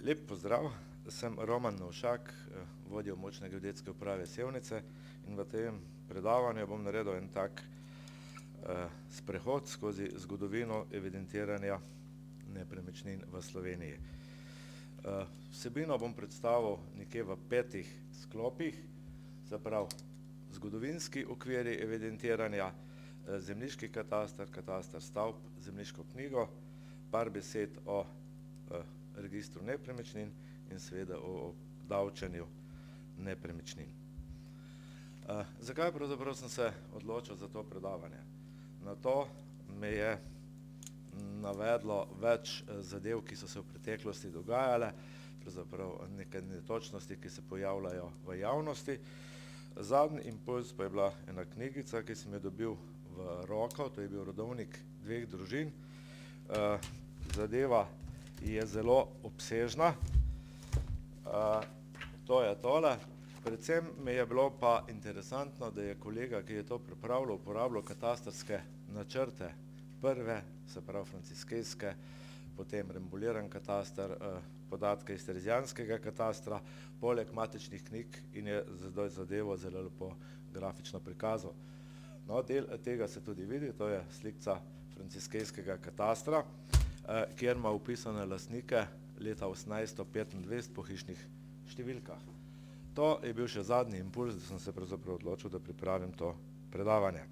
Lep pozdrav, sem Roman Novšak, vodja območne geodetske uprave Sevnice in v tem predavanju bom naredil en tak sprehod skozi zgodovino evidentiranja nepremičnin v Sloveniji. Vsebino bom predstavil nekje v 5 sklopih, se pravi zgodovinski okviri evidentiranja, zemljiški kataster, kataster stavb, zemljiško knjigo, par besed o registru nepremičnin in seveda o obdavčenju nepremičnin. Zakaj pravzaprav sem se odločil za to predavanje? Na to me je navedlo več zadev, ki so se v preteklosti dogajale, pravzaprav nekaj netočnosti, ki se pojavljajo v javnosti. Zadnji impuls pa je bila ena knjigica, ki sem jo dobil v roko, to je bil rodovnik 2 družin. Zadeva je zelo obsežna. To je tole. Predvsem mi je bilo pa interesantno, da je kolega, ki je to pripravljal, uporabljal katastrske načrte prve, se pravi franciskejske, potem rembuliran kataster, podatke iz terezijanskega katastra, poleg matičnih knjig in je zdaj zadevo zelo lepo grafično prikazal. No, del tega se tudi vidi, to je slikca franciskejskega katastra, kjer ima vpisane lastnike leta 1825 po hišnih številkah. To je bil še zadnji impuls, da sem se pravzaprav odločil, da pripravim to predavanje.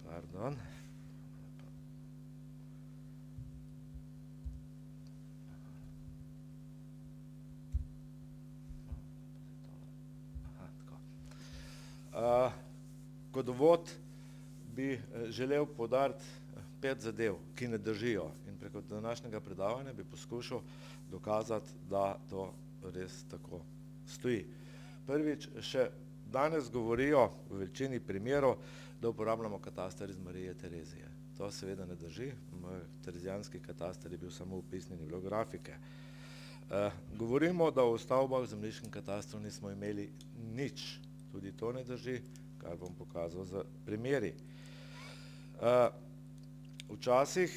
Pardon. Kot uvod bi želel poudariti 5 zadev, ki ne držijo, in preko današnjega predavanja bi poskušal dokazati, da to res tako stoji. Prvič, še danes govorijo v večini primerov, da uporabljamo kataster iz Marije Terezije. To seveda ne drži, moj terezijanski kataster je bil samo vpisni, ni bilo grafike. Govorimo, da v stavbah v zemljiškem katastru nismo imeli nič, tudi to ne drži, kar bom pokazal z primeri. Včasih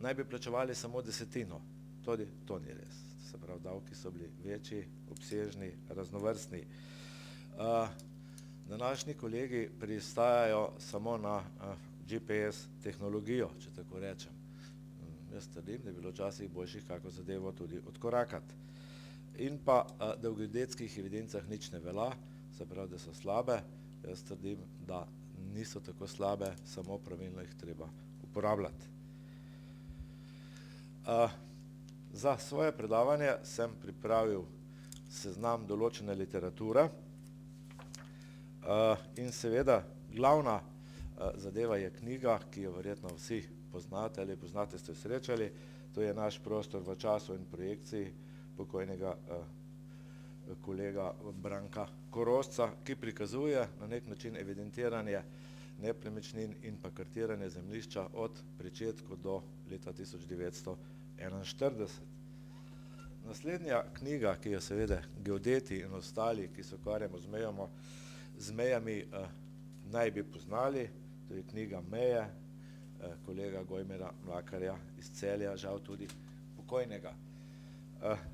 naj bi plačevali samo desetino, tudi to ni res. Se pravi, davki so bili večji, obsežni, raznovrstni. Današnji kolegi pristajajo samo na GPS tehnologijo, če tako rečem. Jaz trdim, da je bilo včasih boljših kako zadevo tudi odkorakati. In pa, da v geodetskih evidencah nič ne velja, se pravi, da so slabe, jaz trdim, da niso tako slabe, samo pravilno jih treba uporabljati. Za svoje predavanje sem pripravil seznam določene literature in seveda glavna zadeva je knjiga, ki jo verjetno vsi poznate ali poznate, ste srečali, to je Naš prostor v času in projekciji pokojnega kolega Branka Korošca, ki prikazuje na nek način evidentiranje nepremičnin in pa kartiranje zemljišča od pričetka do leta 1941. Naslednja knjiga, ki jo seveda geodeti in ostali, ki se ukvarjamo z mejami, naj bi poznali, to je knjiga Meje, kolega Gojmira Mlakarja iz Celja, žal tudi pokojnega.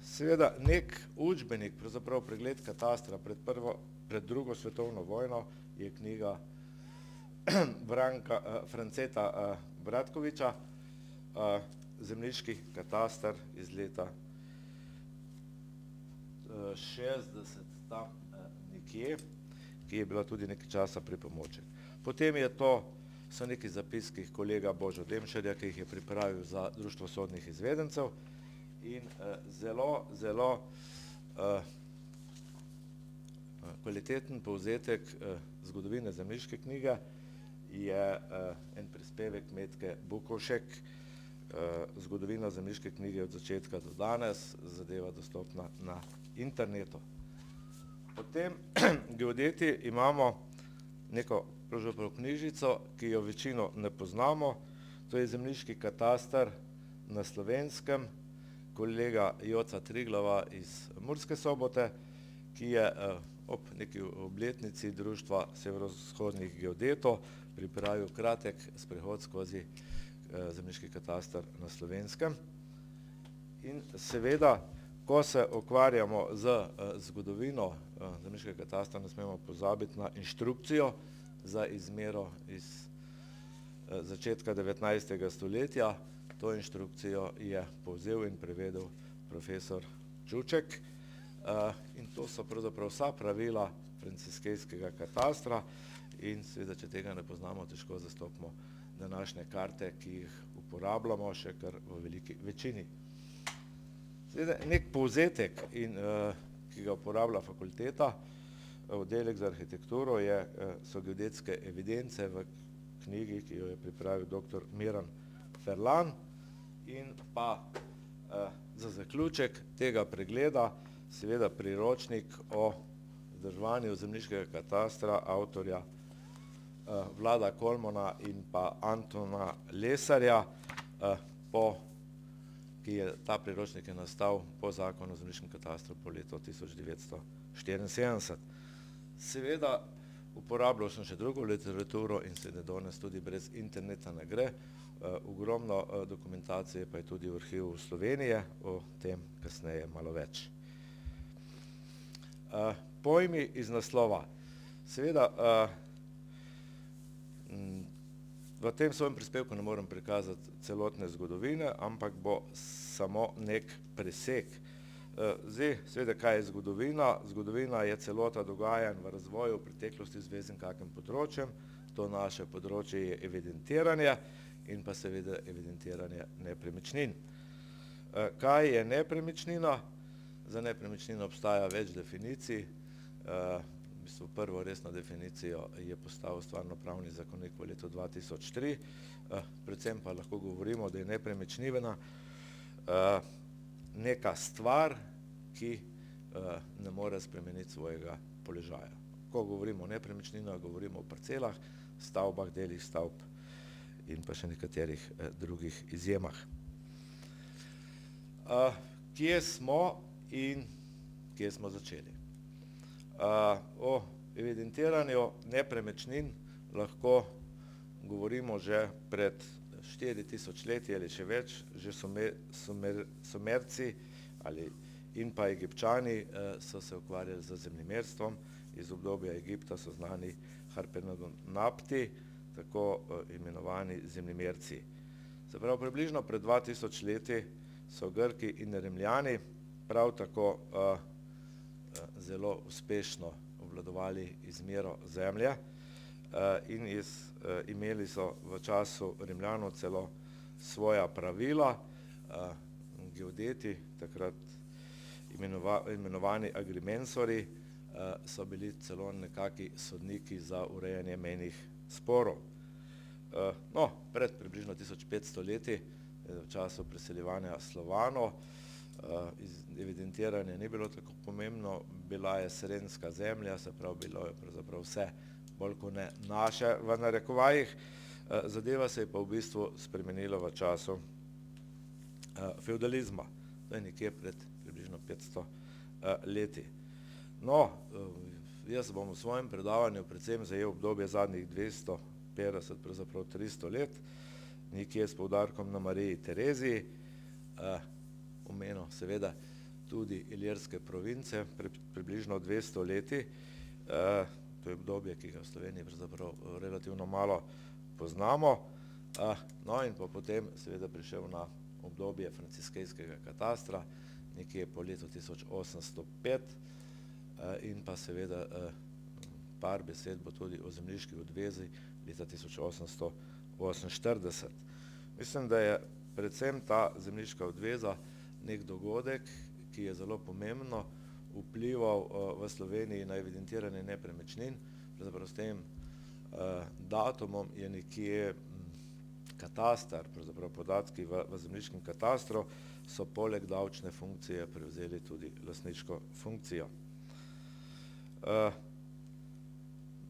Seveda nek učbenik, pravzaprav pregled katastra pred drugo svetovno vojno, je knjiga Franceta Bratkoviča, Zemljiški kataster iz leta 60 tam nekje, ki je bila tudi nekaj časa pripomoček. Potem so neki zapiski kolega Božo Demšarja, ki jih je pripravil za Društvo sodnih izvedencev, in zelo kvaliteten povzetek zgodovine zemljiške knjige je en prispevek Metke Bukovšek, Zgodovina zemljiške knjige od začetka do danes, zadeva dostopna na internetu. Potem geodeti imamo neko pravzaprav knjižico, ki jo večino ne poznamo, to je Zemljiški kataster na Slovenskem, kolega Joca Triglava iz Murske Sobote, ki je ob neki obletnici Društva severovzhodnih geodetov pripravil kratek sprehod skozi zemljiški katastar na Slovenskem. In seveda, ko se ukvarjamo z zgodovino zemljiškega katastra, ne smemo pozabiti na inštrukcijo za izmero iz začetka 19. stoletja. To inštrukcijo je povzel in prevedel profesor Čuček. In to so pravzaprav vsa pravila franciskejskega katastra in seveda, če tega ne poznamo, težko zastopimo današnje karte, ki jih uporabljamo še kar v veliki večini. Seveda, nek povzetek, ki ga uporablja fakulteta, oddelek za arhitekturo, so geodetske evidence v knjigi, ki jo je pripravil dr. Miran Ferlan, in pa za zaključek tega pregleda seveda priročnik o vzdrževanju zemljiškega katastra avtorja Vlada Kolmona in pa Antona Lesarja, ta priročnik je nastal po zakonu o zemljiškem katastru po letu 1974. Seveda uporabljal sem še drugo literaturo in seveda danes tudi brez interneta ne gre. Ogromno dokumentacije pa je tudi v arhivu Slovenije, o tem kasneje malo več. Pojmi iz naslova. Seveda, v tem svojem prispevku ne morem prikazati celotne zgodovine, ampak bo samo nek presek. Zdaj, seveda, kaj je zgodovina? Zgodovina je celota dogajanj v razvoju v preteklosti z vezim kakim področjem. To naše področje je evidentiranje in pa seveda evidentiranje nepremičnin. Kaj je nepremičnina? Za nepremičnino obstaja več definicij. V bistvu prvo resno definicijo je postavil Stvarnopravni zakonik v letu 2003. Predvsem pa lahko govorimo, da je nepremičnina neka stvar, ki ne more spremeniti svojega položaja. Ko govorimo o nepremičninah, govorimo o parcelah, stavbah, delih stavb in pa še nekaterih drugih izjemah. Kje smo in kje smo začeli? O evidentiranju nepremičnin lahko govorimo že pred 4000 leti ali še več. Že Sumerci in pa Egipčani so se ukvarjali z zemljemerstvom. Iz obdobja Egipta so znani Harpenognapti, tako imenovani zemljemerci. Se pravi, približno pred 2000 leti so Grki in Rimljani prav tako zelo uspešno obvladovali izmero zemlje in imeli so v času Rimljanov celo svoja pravila. Geodeti, takrat imenovani agrimensori, so bili celo nekaki sodniki za urejanje mejnih sporov. No, pred približno 1500 leti, v času preseljevanja Slovanov, evidentiranje ni bilo tako pomembno, bila je serenska zemlja, se pravi, bilo je pravzaprav vse bolj kot ne naše v narekovajih. Zadeva se je pa v bistvu spremenila v času fevdalizma. To je nekje pred približno 500 leti. No, jaz bom v svojem predavanju predvsem zajel obdobje zadnjih 250, pravzaprav 300 let, nekje s poudarkom na Mariji Tereziji, omenil seveda tudi Ilirske province pred približno 200 leti. To je obdobje, ki ga v Sloveniji pravzaprav relativno malo poznamo. No, in pa potem seveda prišel na obdobje franciskejskega katastra, nekje po letu 1805, in pa seveda par besed bo tudi o zemljiški odvezi leta 1848. Mislim, da je predvsem ta zemljiška odveza nek dogodek, ki je zelo pomembno vplival v Sloveniji na evidentiranje nepremičnin. Pravzaprav s tem datumom je nekje katastar, pravzaprav podatki v zemljiškem katastru so poleg davčne funkcije prevzeli tudi lastniško funkcijo.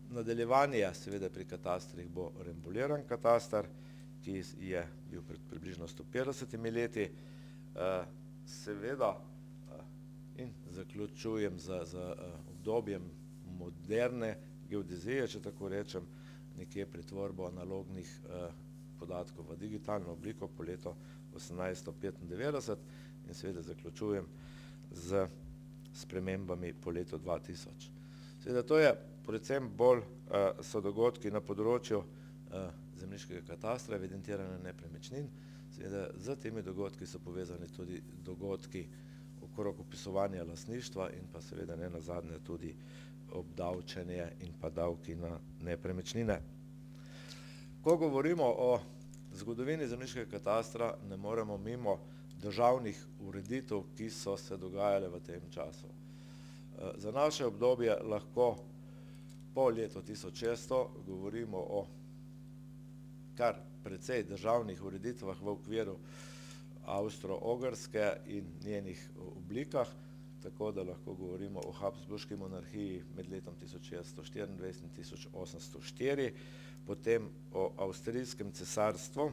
Nadaljevanje seveda pri katastrih bo rembuliran katastar, ki je bil pred približno 150 leti. Seveda, in zaključujem z obdobjem moderne geodezije, če tako rečem, nekje pretvorbo analognih podatkov v digitalno obliko po letu 1895 in seveda zaključujem z spremembami po letu 2000. Seveda to je predvsem bolj so dogodki na področju zemljiškega katastra, evidentiranja nepremičnin. Seveda z temi dogodki so povezani tudi dogodki okrog opisovanja lastništva in pa seveda ne nazadnje tudi obdavčenje in pa davki na nepremičnine. Ko govorimo o zgodovini zemljiškega katastra, ne moremo mimo državnih ureditev, ki so se dogajale v tem času. Za naše obdobje lahko po letu 1600 govorimo o kar precej državnih ureditvah v okviru Avstro-Ogrske in njenih oblikah, tako da lahko govorimo o Habsburški monarhiji med letom 1624 in 1804, potem o Avstrijskem cesarstvu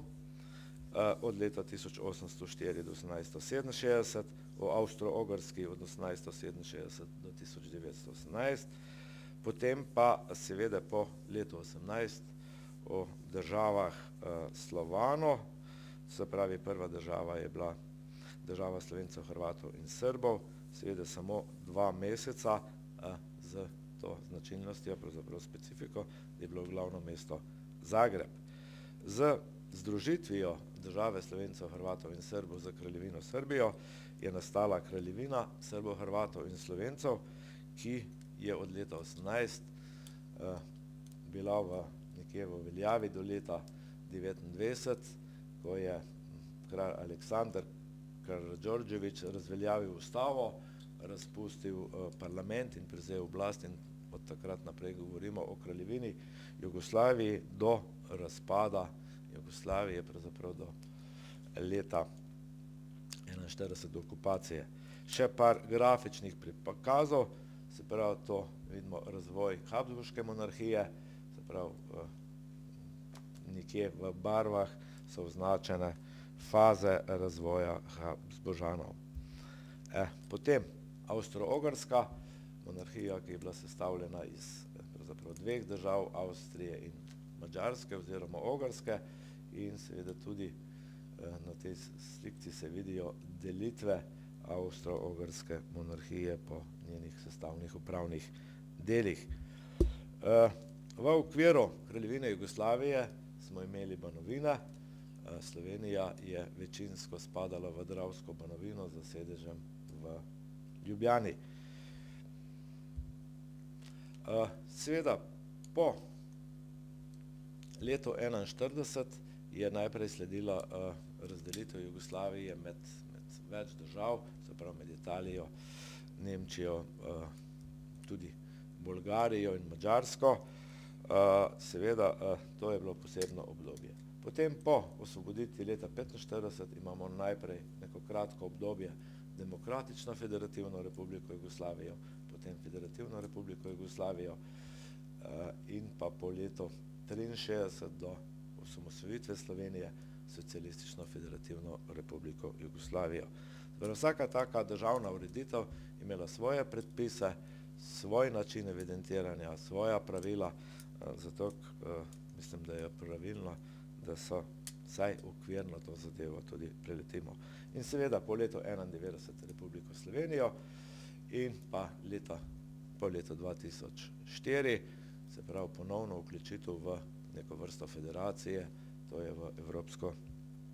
od leta 1804 do 1867, o Avstro-Ogrski od 1867 do 1918, potem pa seveda po letu 18 o državah Slovanov, se pravi prva država je bila država Slovencev, Hrvatov in Srbov, seveda samo 2 meseca z to značilnostjo, pravzaprav specifiko, je bilo glavno mesto Zagreb. Z združitvijo države Slovencev, Hrvatov in Srbov za kraljevino Srbijo je nastala kraljevina Srbov, Hrvatov in Slovencev, ki je od leta 18 bila nekje v veljavi do leta 29, ko je kralj Aleksandar Karađorđević razveljavil ustavo, razpustil parlament in prevzel oblast in od takrat naprej govorimo o kraljevini Jugoslaviji do razpada Jugoslavije, pravzaprav do leta 41 do okupacije. Še par grafičnih prikazov, se pravi to vidimo razvoj Habsburške monarhije, se pravi nekje v barvah so označene faze razvoja Habsburžanov. Potem Avstro-Ogrska monarhija, ki je bila sestavljena iz pravzaprav 2 držav, Avstrije in Madžarske oziroma Ogrske, in seveda tudi na tej slikci se vidijo delitve Avstro-Ogrske monarhije po njenih sestavnih upravnih delih. V okviru kraljevine Jugoslavije smo imeli Banovine, Slovenija je večinsko spadala v Dravsko banovino z sedežem v Ljubljani. Seveda po letu 1941 je najprej sledila razdelitev Jugoslavije med več držav, se pravi med Italijo, Nemčijo, tudi Bolgarijo in Madžarsko. Seveda to je bilo posebno obdobje. Potem po osvoboditvi leta 1945 imamo najprej neko kratko obdobje Demokratično federativno republiko Jugoslavijo, potem Federativno republiko Jugoslavijo in pa po letu 1963 do osamosvojitve Slovenije Socialistično federativno republiko Jugoslavijo. Vsaka taka državna ureditev imela svoje predpise, svoj način evidentiranja, svoja pravila, zato mislim, da je pravilno, da so vsaj okvirno to zadevo tudi preletimo. In seveda po letu 1991 Republiko Slovenijo in pa po letu 2004, se pravi ponovno vključitev v neko vrsto federacije, to je v Evropsko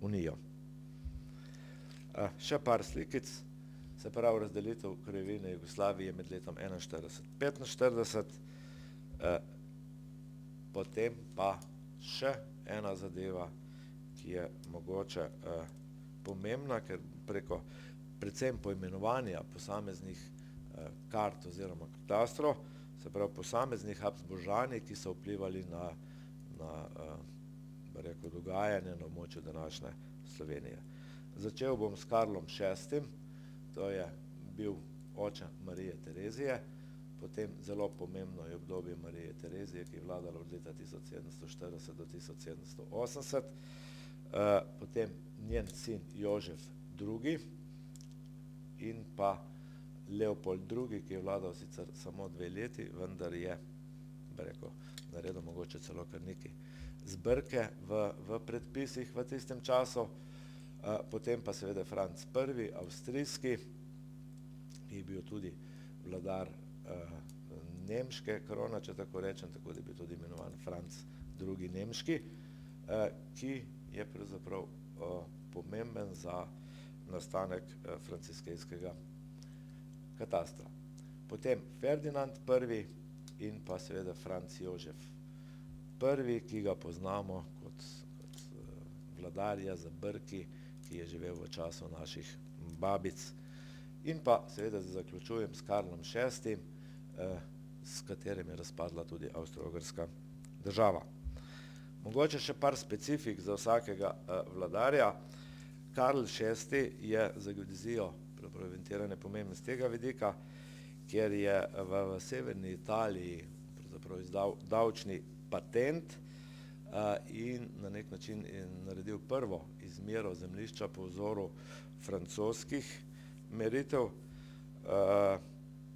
unijo. Še par slikic, se pravi razdelitev kraljevine Jugoslavije med letom 1941-1945, potem pa še ena zadeva, ki je mogoče pomembna, ker preko predvsem poimenovanja posameznih kart oziroma katastrov, se pravi posameznih Habsburžani, ki so vplivali na dogajanje na območju današnje Slovenije. Začel bom s Karlom VI, to je bil oče Marije Terezije, potem zelo pomembno je obdobje Marije Terezije, ki je vladala od leta 1740 do 1780, potem njen sin Jožef II in pa Leopold II, ki je vladal sicer samo 2 leti, vendar je naredil mogoče celo kar neki zbirke v predpisih v tistem času. Potem pa seveda Franc I. Avstrijski, ki je bil tudi vladar nemške krone, če tako rečem, tako da je bil tudi imenovan Franc II. Nemški, ki je pravzaprav pomemben za nastanek franciskejskega katastra. Potem Ferdinand I. in pa seveda Franc Jožef I., ki ga poznamo kot vladarja z brki, ki je živel v času naših babic. In pa seveda zaključujem s Karlom VI., s katerim je razpadla tudi Avstro-Ogrska država. Mogoče še par specifik za vsakega vladarja. Karl VI. Je za geodezijo evidentiranje pomemben z tega vidika, ker je v severni Italiji pravzaprav izdal davčni patent in na nek način naredil prvo izmero zemljišča po vzoru francoskih meritev.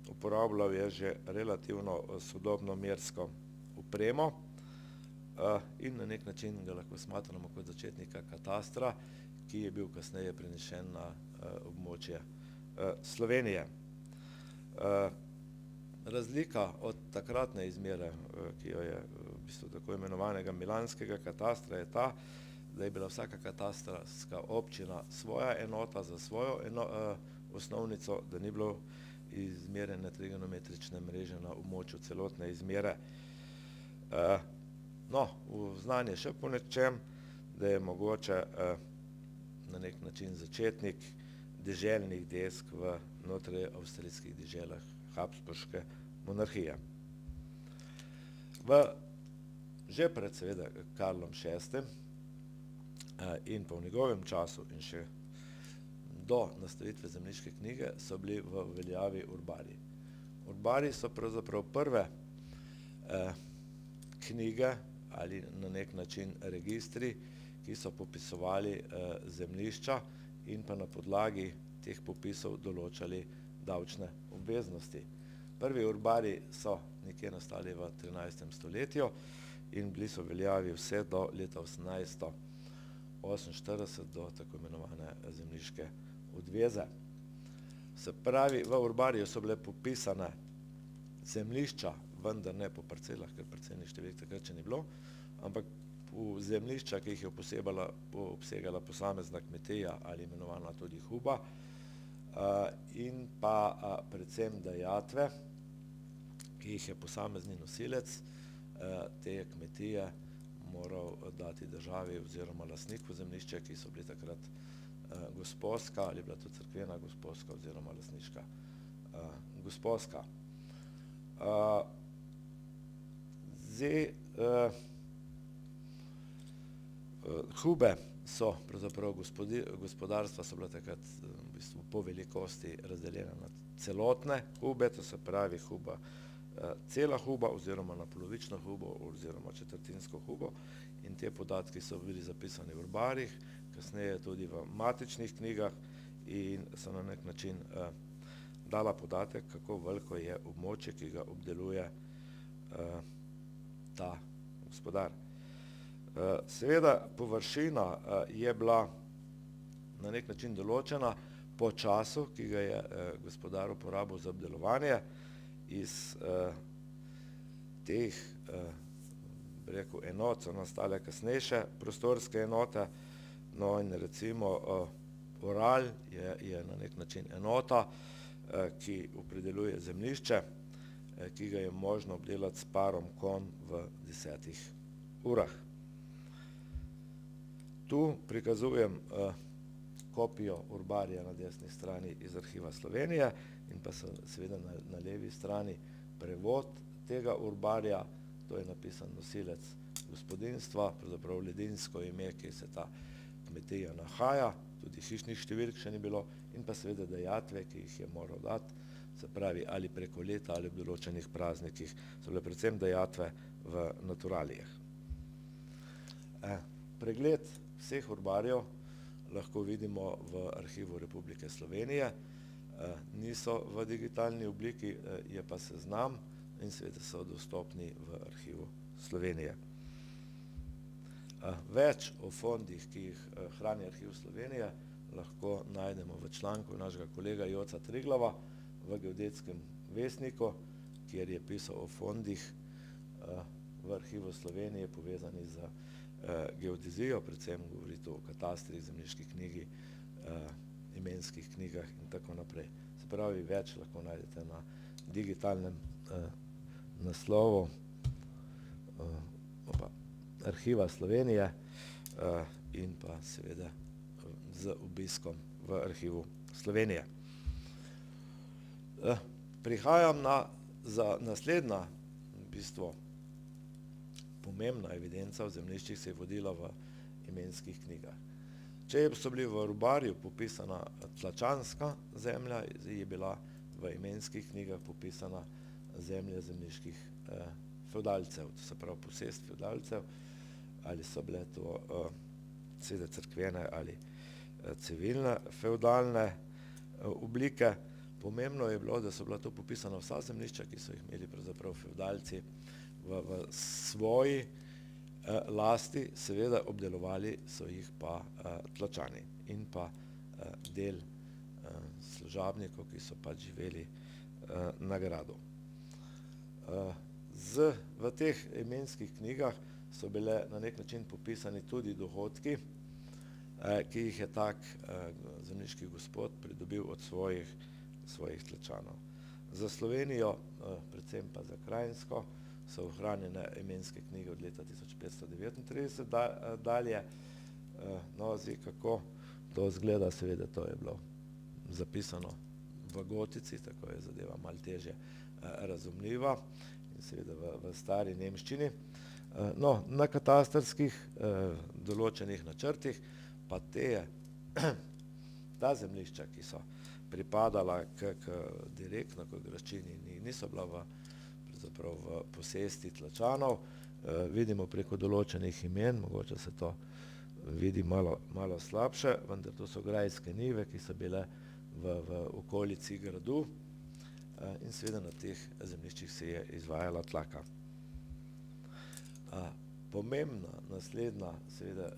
Uporabljal je že relativno sodobno mersko opremo in na nek način ga lahko smatramo kot začetnika katastra, ki je bil kasneje prenešen na območje Slovenije. Razlika od takratne izmere, ki jo je v bistvu tako imenovanega milanskega katastra, je ta, da je bila vsaka katastrska občina svoja enota za svojo osnovnico, da ni bilo izmerjene trigonometrične mreže na območju celotne izmere. Znan je še po nečem, da je mogoče na nek način začetnik deželnih desk v notri avstrijskih deželah Habsburške monarhije. Že pred seveda Karlom VI. In pa v njegovem času in še do nastavitve zemljiške knjige so bili v veljavi urbarji. Urbarji so pravzaprav prve knjige ali na nek način registri, ki so popisovali zemljišča in pa na podlagi teh popisov določali davčne obveznosti. Prvi urbarji so nekje nastali v 13. stoletju in bili so v veljavi vse do leta 1848 do tako imenovane zemljiške odveze. Se pravi, v urbarju so bile popisane zemljišča, vendar ne po parcelah, ker parcelnih številk takrat še ni bilo, ampak zemljišča, ki jih je obsegala posamezna kmetija ali imenovana tudi huba, in pa predvsem dajatve, ki jih je posamezni nosilec te kmetije moral dati državi oziroma lastniku zemljišča, ki so bili takrat gosposka ali bila to cerkvena gosposka oziroma lastniška gosposka. Hube so pravzaprav gospodarstva so bila takrat v bistvu po velikosti razdeljena na celotne hube, to se pravi huba, cela huba oziroma na polovično hubo oziroma četrtinsko hubo, in te podatki so bili zapisani v urbarjih, kasneje tudi v matičnih knjigah in so na nek način dala podatek, kako veliko je območje, ki ga obdeluje ta gospodar. Seveda površina je bila na nek način določena po času, ki ga je gospodar uporabil za obdelovanje. Iz teh enot so nastale kasnejše prostorske enote, no in recimo oral je na nek način enota, ki opredeljuje zemljišče, ki ga je možno obdelati s parom konj v 10 urah. Tu prikazujem kopijo urbarja na desni strani iz Arhiva Slovenije in pa seveda na levi strani prevod tega urbarja, to je napisan nosilec gospodinjstva, pravzaprav ledinsko ime, kjer se ta kmetija nahaja, tudi hišnih številk še ni bilo, in pa seveda dajatve, ki jih je moral dati, se pravi ali preko leta ali v določenih praznikih, so bile predvsem dajatve v naturalijah. Pregled vseh urbarjev lahko vidimo v Arhivu Republike Slovenije, niso v digitalni obliki, je pa seznam in seveda so dostopni v Arhivu Slovenije. Več o fondih, ki jih hrani Arhiv Slovenije, lahko najdemo v članku našega kolega Joca Triglava v Geodetskem vestniku, kjer je pisal o fondih v Arhivu Slovenije povezani z geodezijo, predvsem govori tu o katastrih, zemljiški knjigi, imenskih knjigah in tako naprej. Se pravi, več lahko najdete na digitalnem naslovu Arhiva Slovenije in pa seveda z obiskom v Arhivu Slovenije. Prihajam za naslednja v bistvu pomembna evidenca o zemljiščih se je vodila v imenskih knjigah. Če so bili v Rubarju popisana tlačanska zemlja, je bila v imenskih knjigah popisana zemlja zemljiških fevdalcev, to se pravi posest fevdalcev, ali so bile to seveda cerkvene ali civilne fevdalne oblike. Pomembno je bilo, da so bila to popisana vsa zemljišča, ki so jih imeli pravzaprav fevdalci v svoji lasti, seveda obdelovali so jih pa tlačani in pa del služabnikov, ki so pač živeli na gradu. V teh imenskih knjigah so bile na nek način popisani tudi dohodki, ki jih je tak zemljiški gospod pridobil od svojih tlačanov. Za Slovenijo, predvsem pa za Krajinsko, so ohranjene imenske knjige od leta 1539 dalje. No, zdaj kako to izgleda, seveda to je bilo zapisano v gotici, tako je zadeva malo težje razumljiva in seveda v stari nemščini. No, na katastrskih določenih načrtih pa ta zemljišča, ki so pripadala direktno k graščini, niso bila pravzaprav v posesti tlačanov. Vidimo preko določenih imen, mogoče se to vidi malo slabše, vendar to so grajske njive, ki so bile v okolici gradu in seveda na teh zemljiščih se je izvajala tlaka. Pomembna naslednja seveda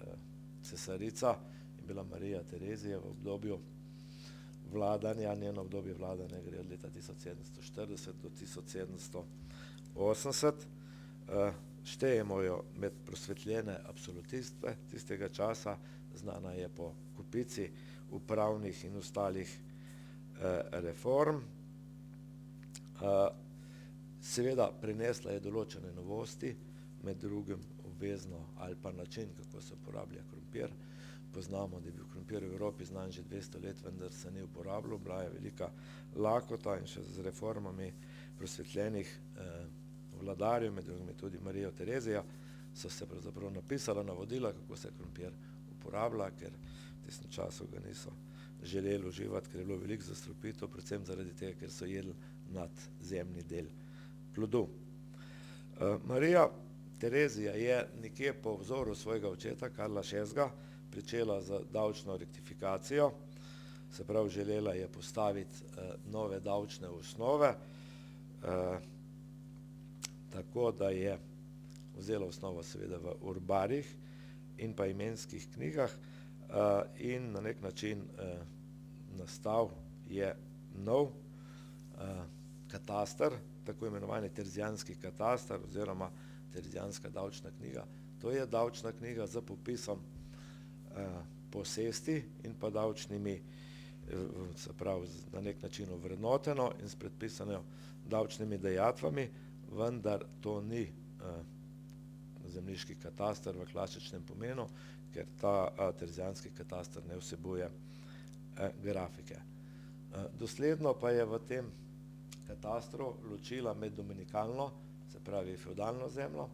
cesarica je bila Marija Terezija v obdobju vladanja, njeno obdobje vladanja gre od leta 1740 do 1780. Štejemo jo med prosvetljene absolutiste tistega časa, znana je po kopici upravnih in ostalih reform. Seveda prinesla je določene novosti, med drugim obvezno ali pa način, kako se uporablja krompir. Poznamo, da je bil krompir v Evropi znan že 200 let, vendar se ni uporabljal, bila je velika lakota in še z reformami prosvetljenih vladarjev, med drugimi tudi Marijo Terezijo, so se pravzaprav napisala navodila, kako se krompir uporablja, ker v tistem času ga niso želeli uživati, ker je bilo veliko zastrupitev, predvsem zaradi tega, ker so jedli nadzemni del plodu. Marija Terezija je nekje po vzoru svojega očeta Karla VI. Pričela z davčno rektifikacijo, se pravi želela je postaviti nove davčne osnove, tako da je vzela osnovo seveda v urbarjih in pa imenskih knjigah in na nek način nastal je nov kataster, tako imenovani terzijanski kataster oziroma terzijanska davčna knjiga. To je davčna knjiga z popisom posesti in pa davčnimi, se pravi na nek način ovrednoteno in s predpisanjo davčnimi dajatvami, vendar to ni zemljiški kataster v klasičnem pomenu, ker ta terzijanski kataster ne vsebuje grafike. Dosledno pa je v tem katastru ločila med dominikalno, se pravi fevdalno zemljo,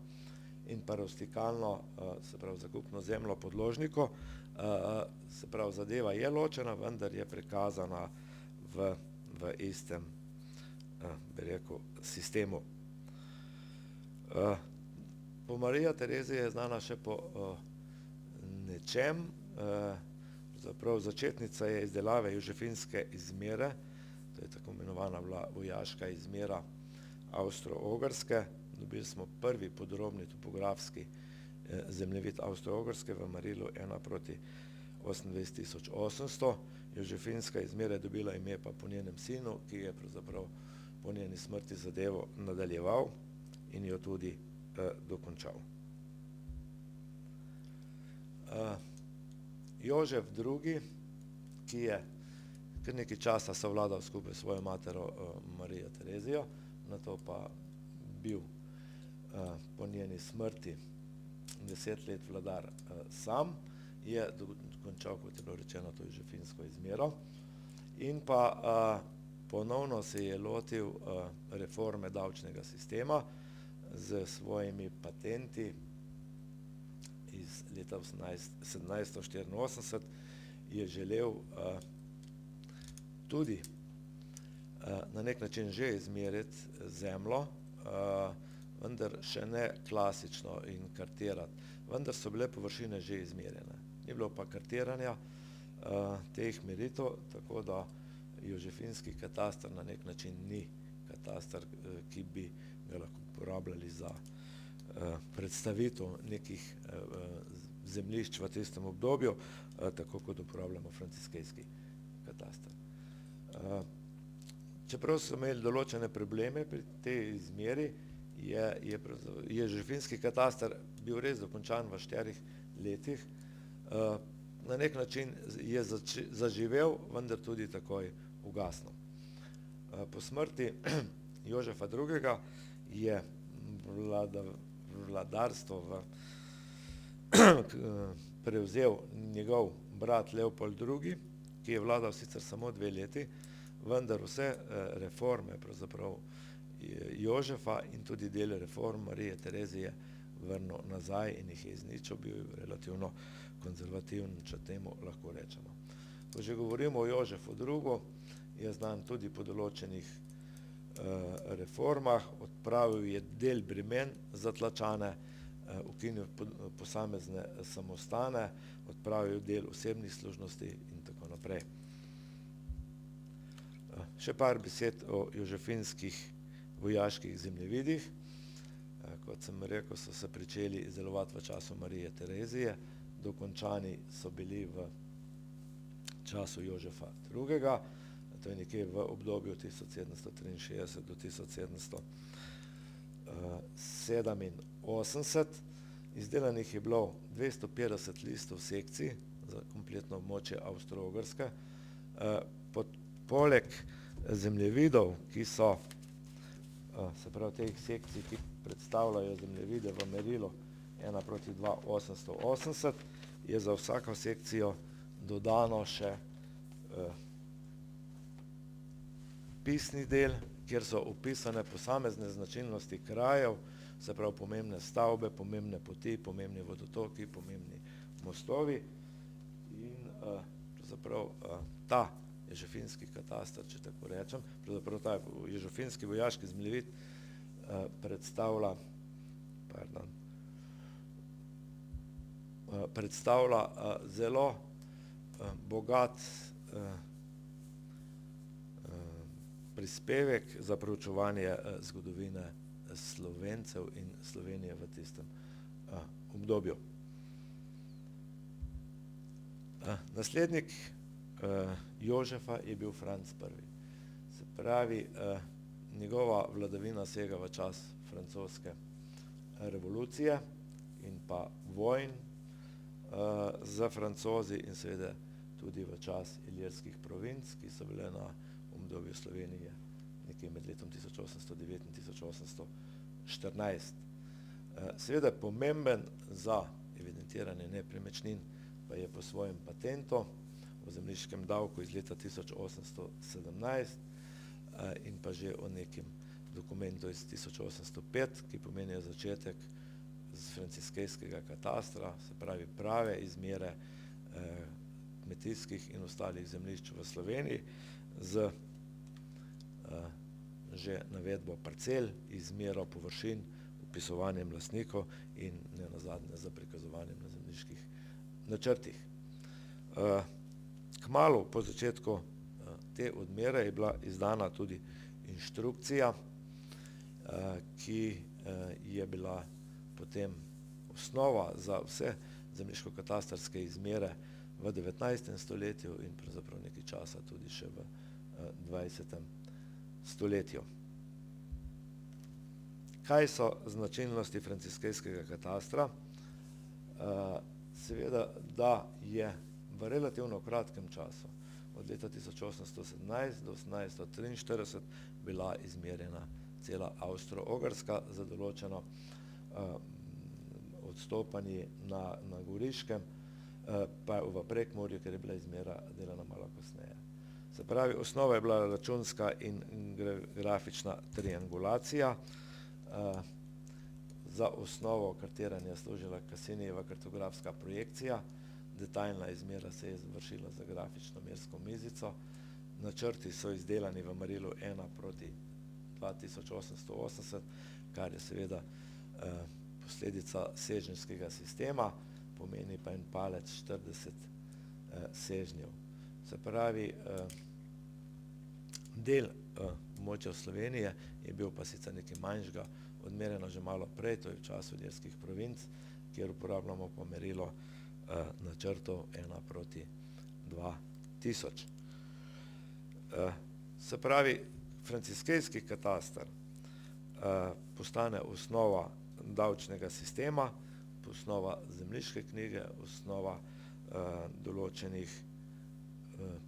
in pa rustikalno, se pravi zakupno zemljo podložniku, se pravi zadeva je ločena, vendar je prikazana v istem, bi rekel, sistemu. Po Marija Terezija je znana še po nečem, pravzaprav začetnica je izdelave jožefinske izmere, to je tako imenovana vojaška izmera Avstro-Ogrske. Dobili smo prvi podrobni topografski zemljevid Avstro-Ogrske v merilu 1:28,800. Jožefinska izmera je dobila ime pa po njenem sinu, ki je pravzaprav po njeni smrti zadevo nadaljeval in jo tudi dokončal. Jožef II., ki je kar nekaj časa savladal skupaj s svojo matero Marijo Terezijo, nato pa bil po njeni smrti 10 let vladar sam, je dokončal, kot je bilo rečeno, to jožefinsko izmero in pa ponovno se je lotil reforme davčnega sistema s svojimi patenti iz leta 1784. Je želel tudi na nek način že izmeriti zemljo, vendar še ne klasično in kartirati. Vendar so bile površine že izmerjene. Ni bilo pa kartiranja teh meritev, tako da jožefinski kataster na nek način ni kataster, ki bi ga lahko uporabljali za predstavitev nekih zemljišč v tistem obdobju, tako kot uporabljamo franciskejski kataster. Čeprav so imeli določene probleme pri tej izmeri, je jožefinski kataster bil res dokončan v 4 letih. Na nek način je zaživel, vendar tudi takoj ugasnil. Po smrti Jožefa II. Je vladarstvo prevzel njegov brat Leopold II., ki je vladal sicer samo 2 leti, vendar vse reforme pravzaprav Jožefa in tudi del reform Marije Terezije vrnil nazaj in jih je izničil, bil je relativno konzervativen, če temu lahko rečemo. Ko že govorimo o Jožefu II., je znan tudi po določenih reformah, odpravil je del bremen za tlačane, ukinil posamezne samostane, odpravil del osebnih služnosti in tako naprej. Še par besed o jožefinskih vojaških zemljevidih. Kot sem rekel, so se pričeli izdelovati v času Marije Terezije, dokončani so bili v času Jožefa II., to je nekje v obdobju 1763 do 1787. Izdelanih je bilo 250 listov sekcij za kompletno območje Avstro-Ogrske. Poleg zemljevidov, ki so, se pravi teh sekcij, ki predstavljajo zemljevide v merilu 1:2,880, je za vsako sekcijo dodano še pisni del, kjer so opisane posamezne značilnosti krajev, se pravi pomembne stavbe, pomembne poti, pomembni vodotoki, pomembni mostovi in pravzaprav ta jožefinski kataster, če tako rečem, pravzaprav ta jožefinski vojaški zemljevid predstavlja zelo bogat prispevek za proučevanje zgodovine Slovencev in Slovenije v tistem obdobju. Naslednik Jožefa je bil Franc I. Se pravi, njegova vladavina sega v čas francoske revolucije in pa vojn z Francozi in seveda tudi v čas ilirskih provinc, ki so bile na obdobju Slovenije nekje med letom 1809 in 1814. Seveda pomemben za evidentiranje nepremičnin pa je po svojem patentu o zemljiškem davku iz leta 1817 in pa že o nekem dokumentu iz 1805, ki pomenijo začetek z franciskejskega katastra, se pravi prave izmere kmetijskih in ostalih zemljišč v Sloveniji z že navedbo parcel, izmero površin, vpisovanjem lastnikov in nenazadnje z prikazovanjem na zemljiških načrtih. Kmalu po začetku te odmere je bila izdana tudi inštrukcija, ki je bila potem osnova za vse zemljiško-katastarske izmere v 19. stoletju in pravzaprav nekaj časa tudi še v 20. stoletju. Kaj so značilnosti franciskejskega katastra? Seveda, da je v relativno kratkem času, od leta 1817 do 1843, bila izmerjena cela Avstro-Ogrska za določeno odstopanje na Goriškem, pa v Prekmurju, ker je bila izmera delana malo kasneje. Se pravi, osnova je bila računska in grafična triangulacija. Za osnovo kartiranja služila Cassinijeva kartografska projekcija. Detaljna izmera se je vršila za grafično mersko mizico. Načrti so izdelani v merilu 1:2880, kar je seveda posledica sežnjskega sistema, pomeni pa en palec 40 sežnjev. Se pravi, del območja Slovenije je bil pa sicer nekaj manjšega, odmerjeno že malo prej, to je v času Ilirskih provinc, kjer uporabljamo pa merilo načrtov 1:2000. Se pravi, franciskejski katastar postane osnova davčnega sistema, osnova zemljiške knjige, osnova določenih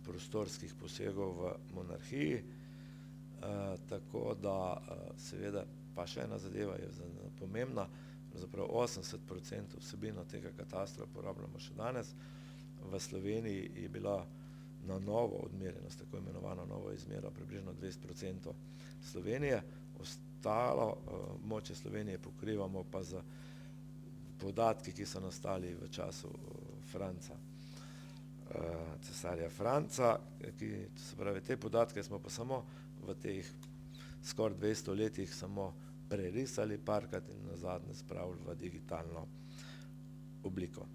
prostorskih posegov v monarhiji, tako da seveda pa še ena zadeva je pomembna, pravzaprav 80% vsebino tega katastra uporabljamo še danes. V Sloveniji je bila na novo odmerjena s tako imenovano novo izmero približno 20% Slovenije, ostalo območje Slovenije pokrivamo pa z podatki, ki so nastali v času Franca, cesarja Franca, se pravi, te podatke smo pa samo v teh skoraj 200 letih samo prerisali parkrat in nazadnje spravili v digitalno obliko.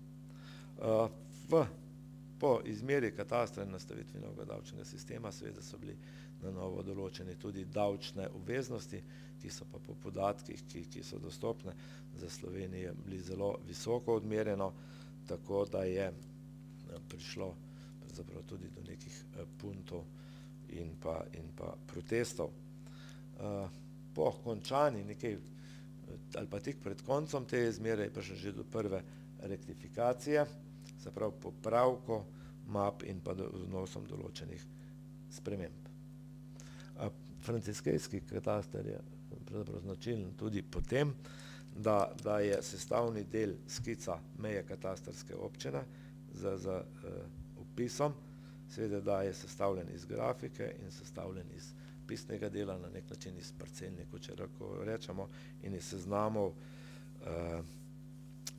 Po izmeri katastra in nastavitvi novega davčnega sistema seveda so bili na novo določeni tudi davčne obveznosti, ki so pa po podatkih, ki so dostopne za Slovenijo, bili zelo visoko odmerjeno, tako da je prišlo pravzaprav tudi do nekih puntov in pa protestov. Po končani nekaj ali pa tik pred koncem te izmere je prišlo že do prve rektifikacije, se pravi popravkov map in pa vnosom določenih sprememb. Franciskejski kataster je pravzaprav značilen tudi po tem, da je sestavni del skica meje katastarske občine z opisom, seveda da je sestavljen iz grafike in sestavljen iz pisnega dela, na nek način iz parcelnikov, če rečemo, in iz seznamov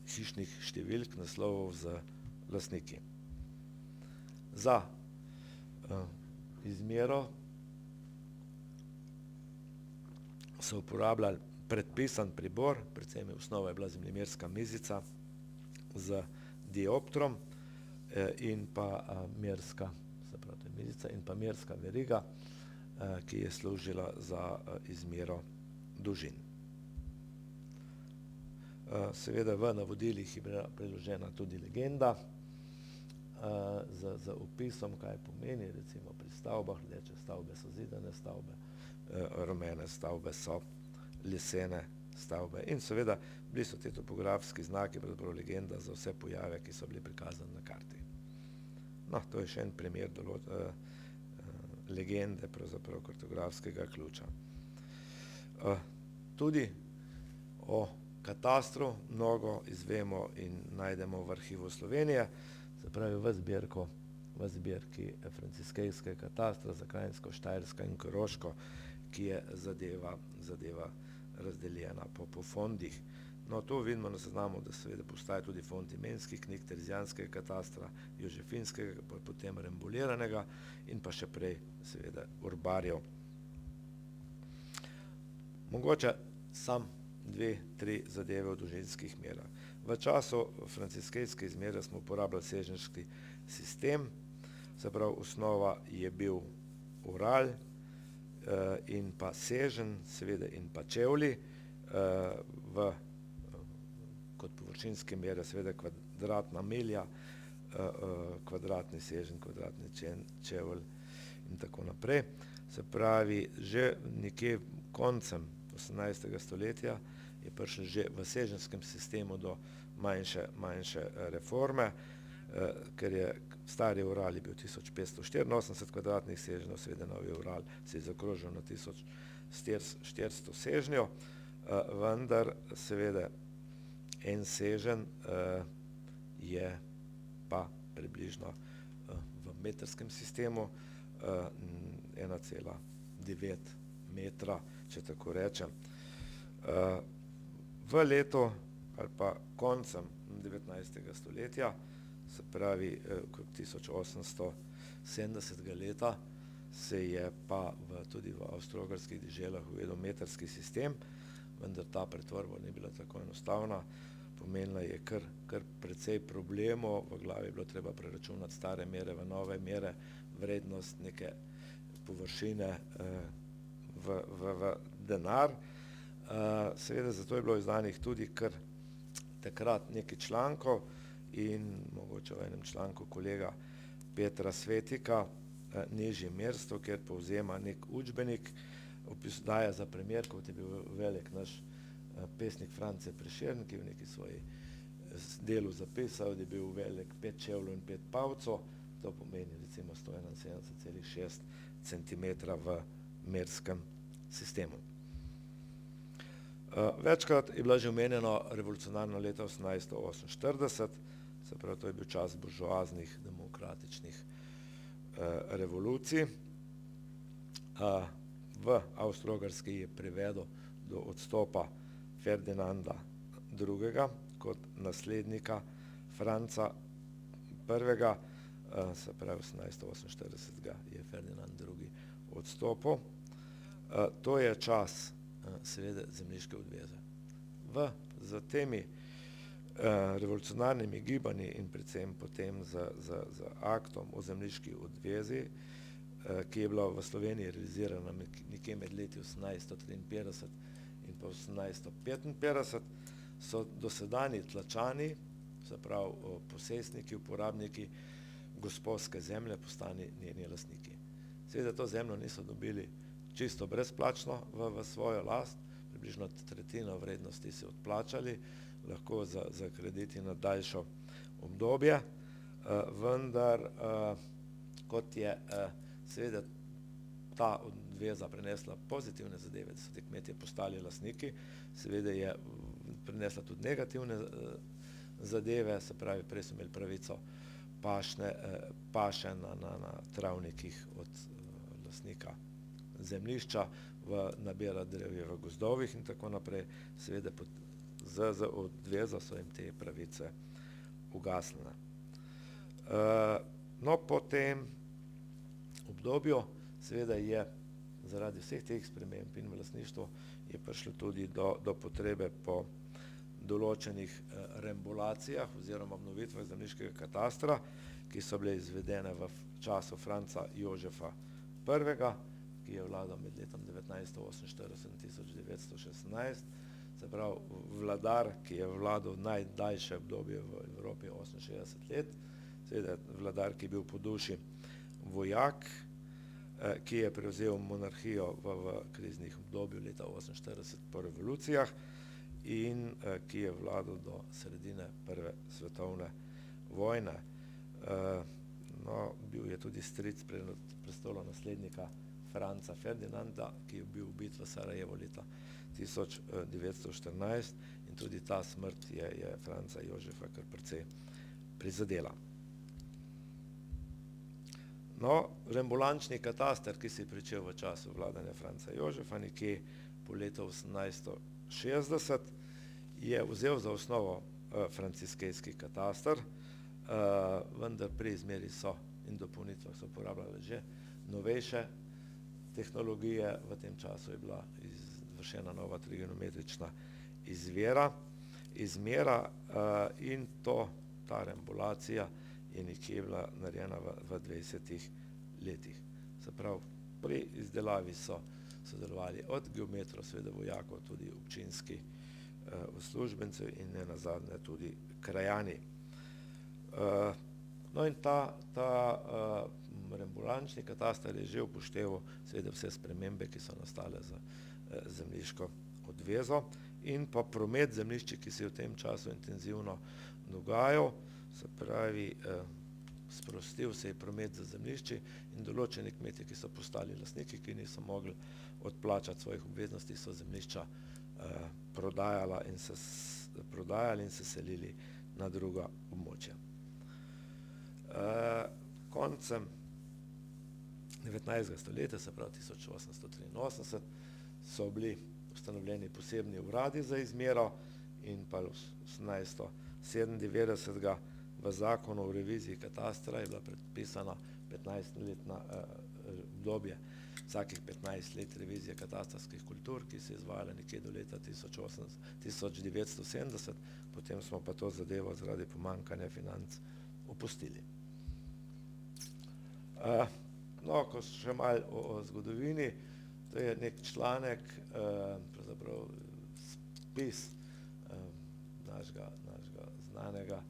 hišnih številk, naslovov z lastniki. Za izmero so uporabljali predpisan pribor, predvsem osnova je bila zemljemerska mizica z dioptrom in pa merska, se pravi, to je mizica, in pa merska veriga, ki je služila za izmero dolžin. Seveda v navodilih je bila priložena tudi legenda z opisom, kaj pomeni, recimo pri stavbah, rdeče stavbe so zidane stavbe, rumene stavbe so lesene stavbe in seveda bili so ti topografski znaki, pravzaprav legenda za vse pojave, ki so bili prikazani na karti. No, to je še en primer legende, pravzaprav kartografskega ključa. Tudi o katastru mnogo izvemo in najdemo v Arhivu Slovenije, se pravi v zbirki franciskejskega katastra za Kranjsko, Štajersko in Koroško, ki je zadeva razdeljena po fondih. No, to vidimo na seznamu, da seveda postaja tudi fond imenskih knjig, terzijanskega katastra, jožefinskega, potem rembuliranega in pa še prej seveda urbarjev. Mogoče sam 2-3 zadeve v dolžinskih merah. V času franciskejske izmere smo uporabljali sežnjski sistem, se pravi, osnova je bil Ural, in pa seženj, seveda in pa čevlji, kot površinske mere, seveda kvadratna milja, kvadratni seženj, kvadratni čevelj in tako naprej. Se pravi, že nekje koncem 18. stoletja je prišlo že v seženjskem sistemu do manjše reforme, ker je stari Ural je bil 1584 kvadratnih sežnjev, seveda novi Ural se je zaokrožil na 1400 sežnjev, vendar seveda en seženj je pa približno v metrskem sistemu 1,9 metra, če tako rečem. V letu ali pa koncem 19. stoletja, se pravi okrog 1870. leta, se je pa tudi v avstro-ogrskih deželah uvedel metrski sistem, vendar ta pretvorba ni bila tako enostavna. Pomenila je kar precej problemov, v glavi je bilo treba preračunati stare mere v nove mere, vrednost neke površine v denar. Seveda zato je bilo izdanih tudi kar takrat nekaj člankov in mogoče v enem članku kolega Petra Svetika, Nižje merstvo, kjer povzema nek učbenik, daje za primer, kot je bil velik naš pesnik France Prešeren, ki je v neki svoji delu zapisal, da je bil velik 5 čevljev in 5 palcev, to pomeni recimo 171,6 centimetra v merskem sistemu. Večkrat je bila že omenjeno revolucionarno leto 1848, se pravi, to je bil čas buržoaznih demokratičnih revolucij. V Avstro-Ogrski je privedel do odstopa Ferdinanda II. Kot naslednika Franca I., se pravi 1848 je Ferdinand II. Odstopil. To je čas seveda zemljiške odveze. Za temi revolucionarnimi gibanji in predvsem potem z aktom o zemljiški odvezi, ki je bila v Sloveniji realizirana nekje med leti 1853 in pa 1855, so dosedanji tlačani, se pravi posestniki, uporabniki gosposke zemlje postali njeni lastniki. Seveda to zemljo niso dobili čisto brezplačno v svojo last, približno tretjino vrednosti so odplačali, lahko za krediti na daljšo obdobje, vendar kot je seveda ta odveza prinesla pozitivne zadeve, da so ti kmetje postali lastniki, seveda je prinesla tudi negativne zadeve, se pravi, prej so imeli pravico paše na travnikih od lastnika zemljišča, nabirati drevje v gozdovih in tako naprej, seveda z odvezo so jim te pravice ugasnile. No, po tem obdobju seveda je zaradi vseh teh sprememb in v lastništvu je prišlo tudi do potrebe po določenih rembulacijah oziroma obnovitvah zemljiškega katastra, ki so bile izvedene v času Franca Jožefa I., ki je vladal med letom 1948 in 1916, se pravi vladar, ki je vladal najdaljše obdobje v Evropi 68 let, seveda vladar, ki je bil po duši vojak, ki je prevzel monarhijo v kriznih obdobju leta 1948 po revolucijah in ki je vladal do sredine Prve svetovne vojne. No, bil je tudi stric prestolonaslednika Franca Ferdinanda, ki je bil ubit v Sarajevu leta 1914 in tudi ta smrt je Franca Jožefa kar precej prizadela. No, rembulančni kataster, ki se je pričel v času vladanja Franca Jožefa, nekje po letu 1860, je vzel za osnovo franciskejski kataster, vendar pri izmeri in dopolnitvah so uporabljali že novejše tehnologije, v tem času je bila izvršena nova trigonometrična izmera in ta rembulacija je nekje bila narejena v 20 letih. Se pravi, pri izdelavi so sodelovali od geometrov, seveda vojakov, tudi občinski uslužbencev in nenazadnje tudi krajani. No in ta rembulančni kataster je že upošteval seveda vse spremembe, ki so nastale z zemljiško odvezo in pa promet zemljišči, ki se je v tem času intenzivno dogajal, se pravi, sprostil se je promet z zemljišči in določeni kmetje, ki so postali lastniki, ki niso mogli odplačati svojih obveznosti, so zemljišča prodajali in se selili na druga območja. Koncem 19. stoletja, se pravi 1883, so bili ustanovljeni posebni uradi za izmero in pa 1897 v zakonu o reviziji katastra je bila predpisana 15-letna obdobje, vsakih 15 let revizije katastrskih kultur, ki se je izvajala nekje do leta 1970, potem smo pa to zadevo zaradi pomanjkanja financ opustili. No, ko še malo o zgodovini, to je nek članek, pravzaprav spis našega znanega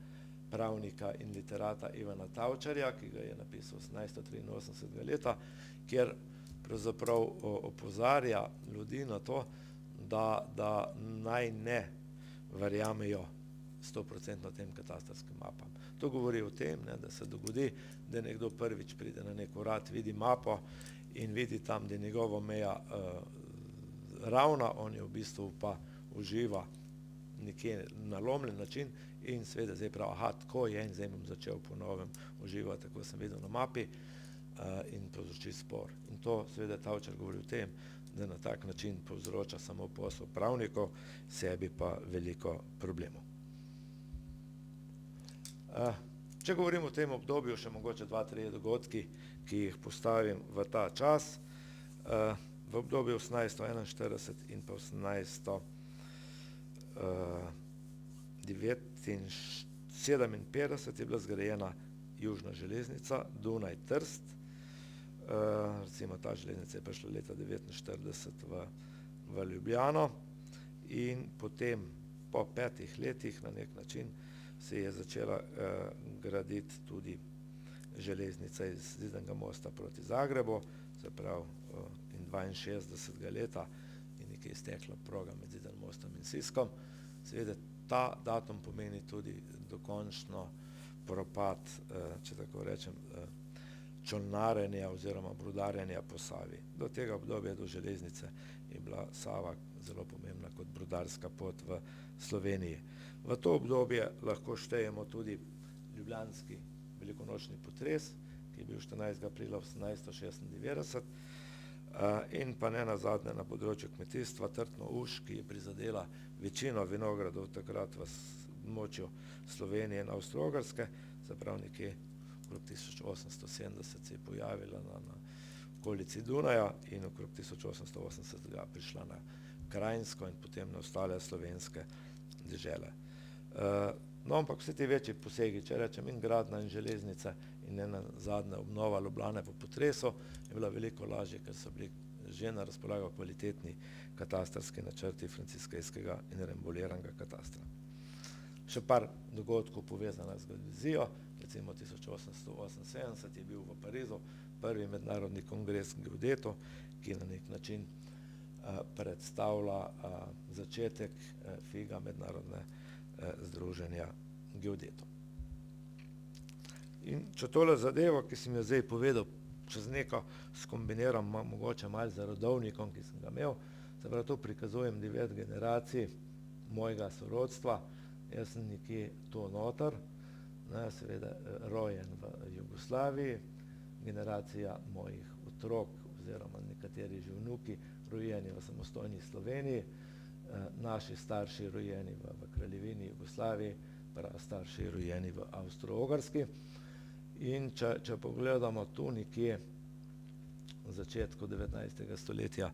pravnika in literata Ivana Tavčarja, ki ga je napisal 1883 leta, kjer pravzaprav opozarja ljudi na to, da naj ne verjamejo 100% tem katastarskim mapam. To govori o tem, da se dogodi, da nekdo prvič pride na nek urad, vidi mapo in vidi tam, da je njegova meja ravna, on je v bistvu pa uživa nekje na lomljen način in seveda zdaj pravi, aha, tako je in zdaj bom začel po novem uživati, tako sem videl na mapi in povzroči spor. In to seveda Tavčar govori o tem, da na tak način povzroča samo posel pravnikov, sebi pa veliko problemov. Če govorim o tem obdobju, še mogoče 2-3 dogodki, ki jih postavim v ta čas. V obdobju 1841 in pa 1857 je bila zgrajena južna železnica Dunaj-Trst. Recimo ta železnica je prišla leta 1949 v Ljubljano in potem po 5 letih na nek način se je začela graditi tudi železnica iz Zidanega mosta proti Zagrebu, se pravi in 62. leta je nekje iztekla proga med Zidanim mostom in Siskom. Seveda ta datum pomeni tudi dokončno propad, če tako rečem, čolnarjenja oziroma brodarjenja po Savi. Do tega obdobja, do železnice, je bila Sava zelo pomembna kot brodarska pot v Sloveniji. V to obdobje lahko štejemo tudi ljubljanski velikonočni potres, ki je bil 14. aprila 1896, in pa nenazadnje na področju kmetijstva Trtno uš, ki je prizadela večino vinogradov takrat v območju Slovenije in Avstro-Ogrske, se pravi nekje okrog 1870 se je pojavila na okolici Dunaja in okrog 1880 prišla na Krajinsko in potem na ostale slovenske dežele. No, ampak vsi ti večji posegi, če rečem, in gradnja in železnice in nenazadnje obnova Ljubljane po potresu, je bila veliko lažje, ker so bili že na razpolago kvalitetni katastarski načrti franciskejskega in rembuliranega katastra. Še par dogodkov povezana z geodezijo, recimo 1878 je bil v Parizu prvi mednarodni kongres geodetov, ki na nek način predstavlja začetek FIGA, mednarodne združenja geodetov. In če tole zadevo, ki sem jo zdaj povedal, čez neko skombiniram mogoče malo z rodovnikom, ki sem ga imel, se pravi, to prikazujem 9 generacij mojega sorodstva, jaz sem nekje to noter, seveda rojen v Jugoslaviji, generacija mojih otrok oziroma nekateri že vnuki rojeni v samostojni Sloveniji, naši starši rojeni v Kraljevini Jugoslaviji, starši rojeni v Avstro-Ogrski. In če pogledamo tu nekje v začetku 19. stoletja,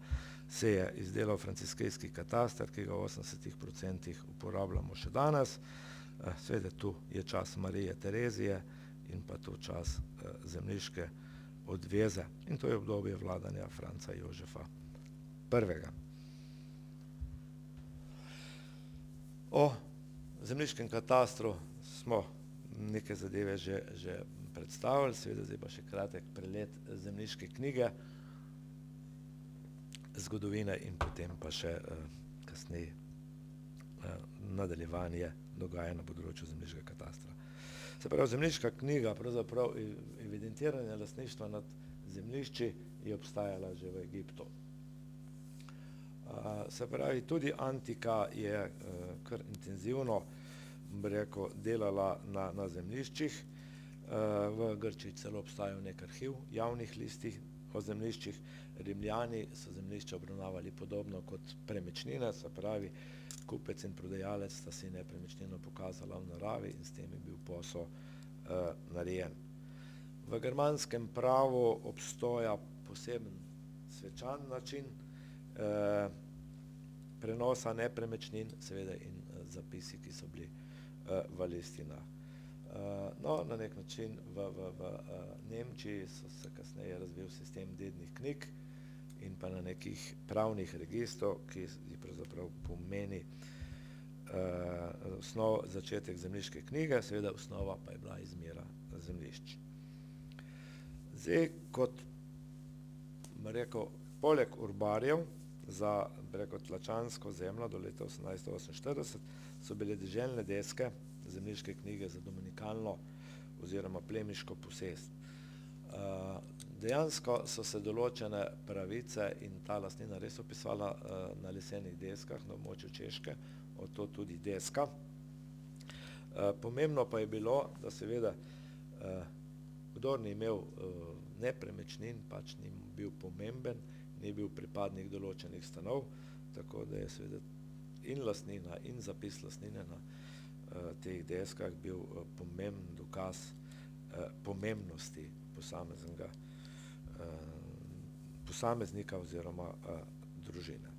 se je izdelal franciskejski kataster, ki ga v 80% uporabljamo še danes. Seveda tu je čas Marije Terezije in pa tu čas zemljiške odveze. In to je obdobje vladanja Franca Jožefa 2001. O zemljiškem katastru smo neke zadeve že predstavili, seveda zdaj pa še kratek pregled zemljiške knjige, zgodovine in potem pa še kasneje nadaljevanje dogajanj na področju zemljiškega katastra. Se pravi, zemljiška knjiga, pravzaprav evidentiranje lastništva nad zemljišči je obstajala že v Egiptu. Se pravi, tudi antika je kar intenzivno, bi rekel, delala na zemljiščih. V Grčiji celo obstajal nek arhiv javnih listih o zemljiščih. Rimljani so zemljišča obravnavali podobno kot premičnine, se pravi, kupec in prodajalec sta si nepremičnino pokazala v naravi in s tem je bil posel narejen. V germanskem pravu obstoja poseben svečan način prenosa nepremičnin, seveda in zapisi, ki so bili v listinah. No, na nek način v Nemčiji so se kasneje razvil sistem dednih knjig in pa na nekih pravnih registrov, ki pravzaprav pomeni začetek zemljiške knjige, seveda osnova pa je bila izmera zemljišč. Zdaj, kot bi rekel, poleg urbarjev za, bi rekel, tlačansko zemljo do leta 1848 so bile deželne deske zemljiške knjige za dominikalno oziroma plemiško posest. Dejansko so se določene pravice in ta lastnina res opisovala na lesenih deskah na območju Češke, od to tudi deska. Pomembno pa je bilo, da seveda kdor ni imel nepremičnin, pač ni bil pomemben, ni bil pripadnik določenih stanov, tako da je seveda in lastnina in zapis lastnine na teh deskah bil pomemben dokaz pomembnosti posameznika oziroma družine.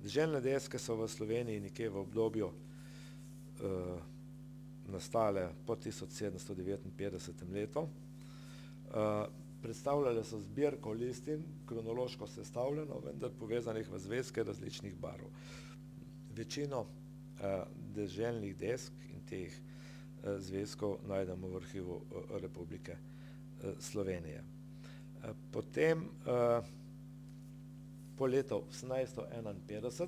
Deželne deske so v Sloveniji nekje v obdobju nastale po 1759 letu. Predstavljale so zbirko listin, kronološko sestavljeno, vendar povezanih v zvezke različnih barv. Večino deželnih desk in teh zvezkov najdemo v arhivu Republike Slovenije. Potem po letu 1851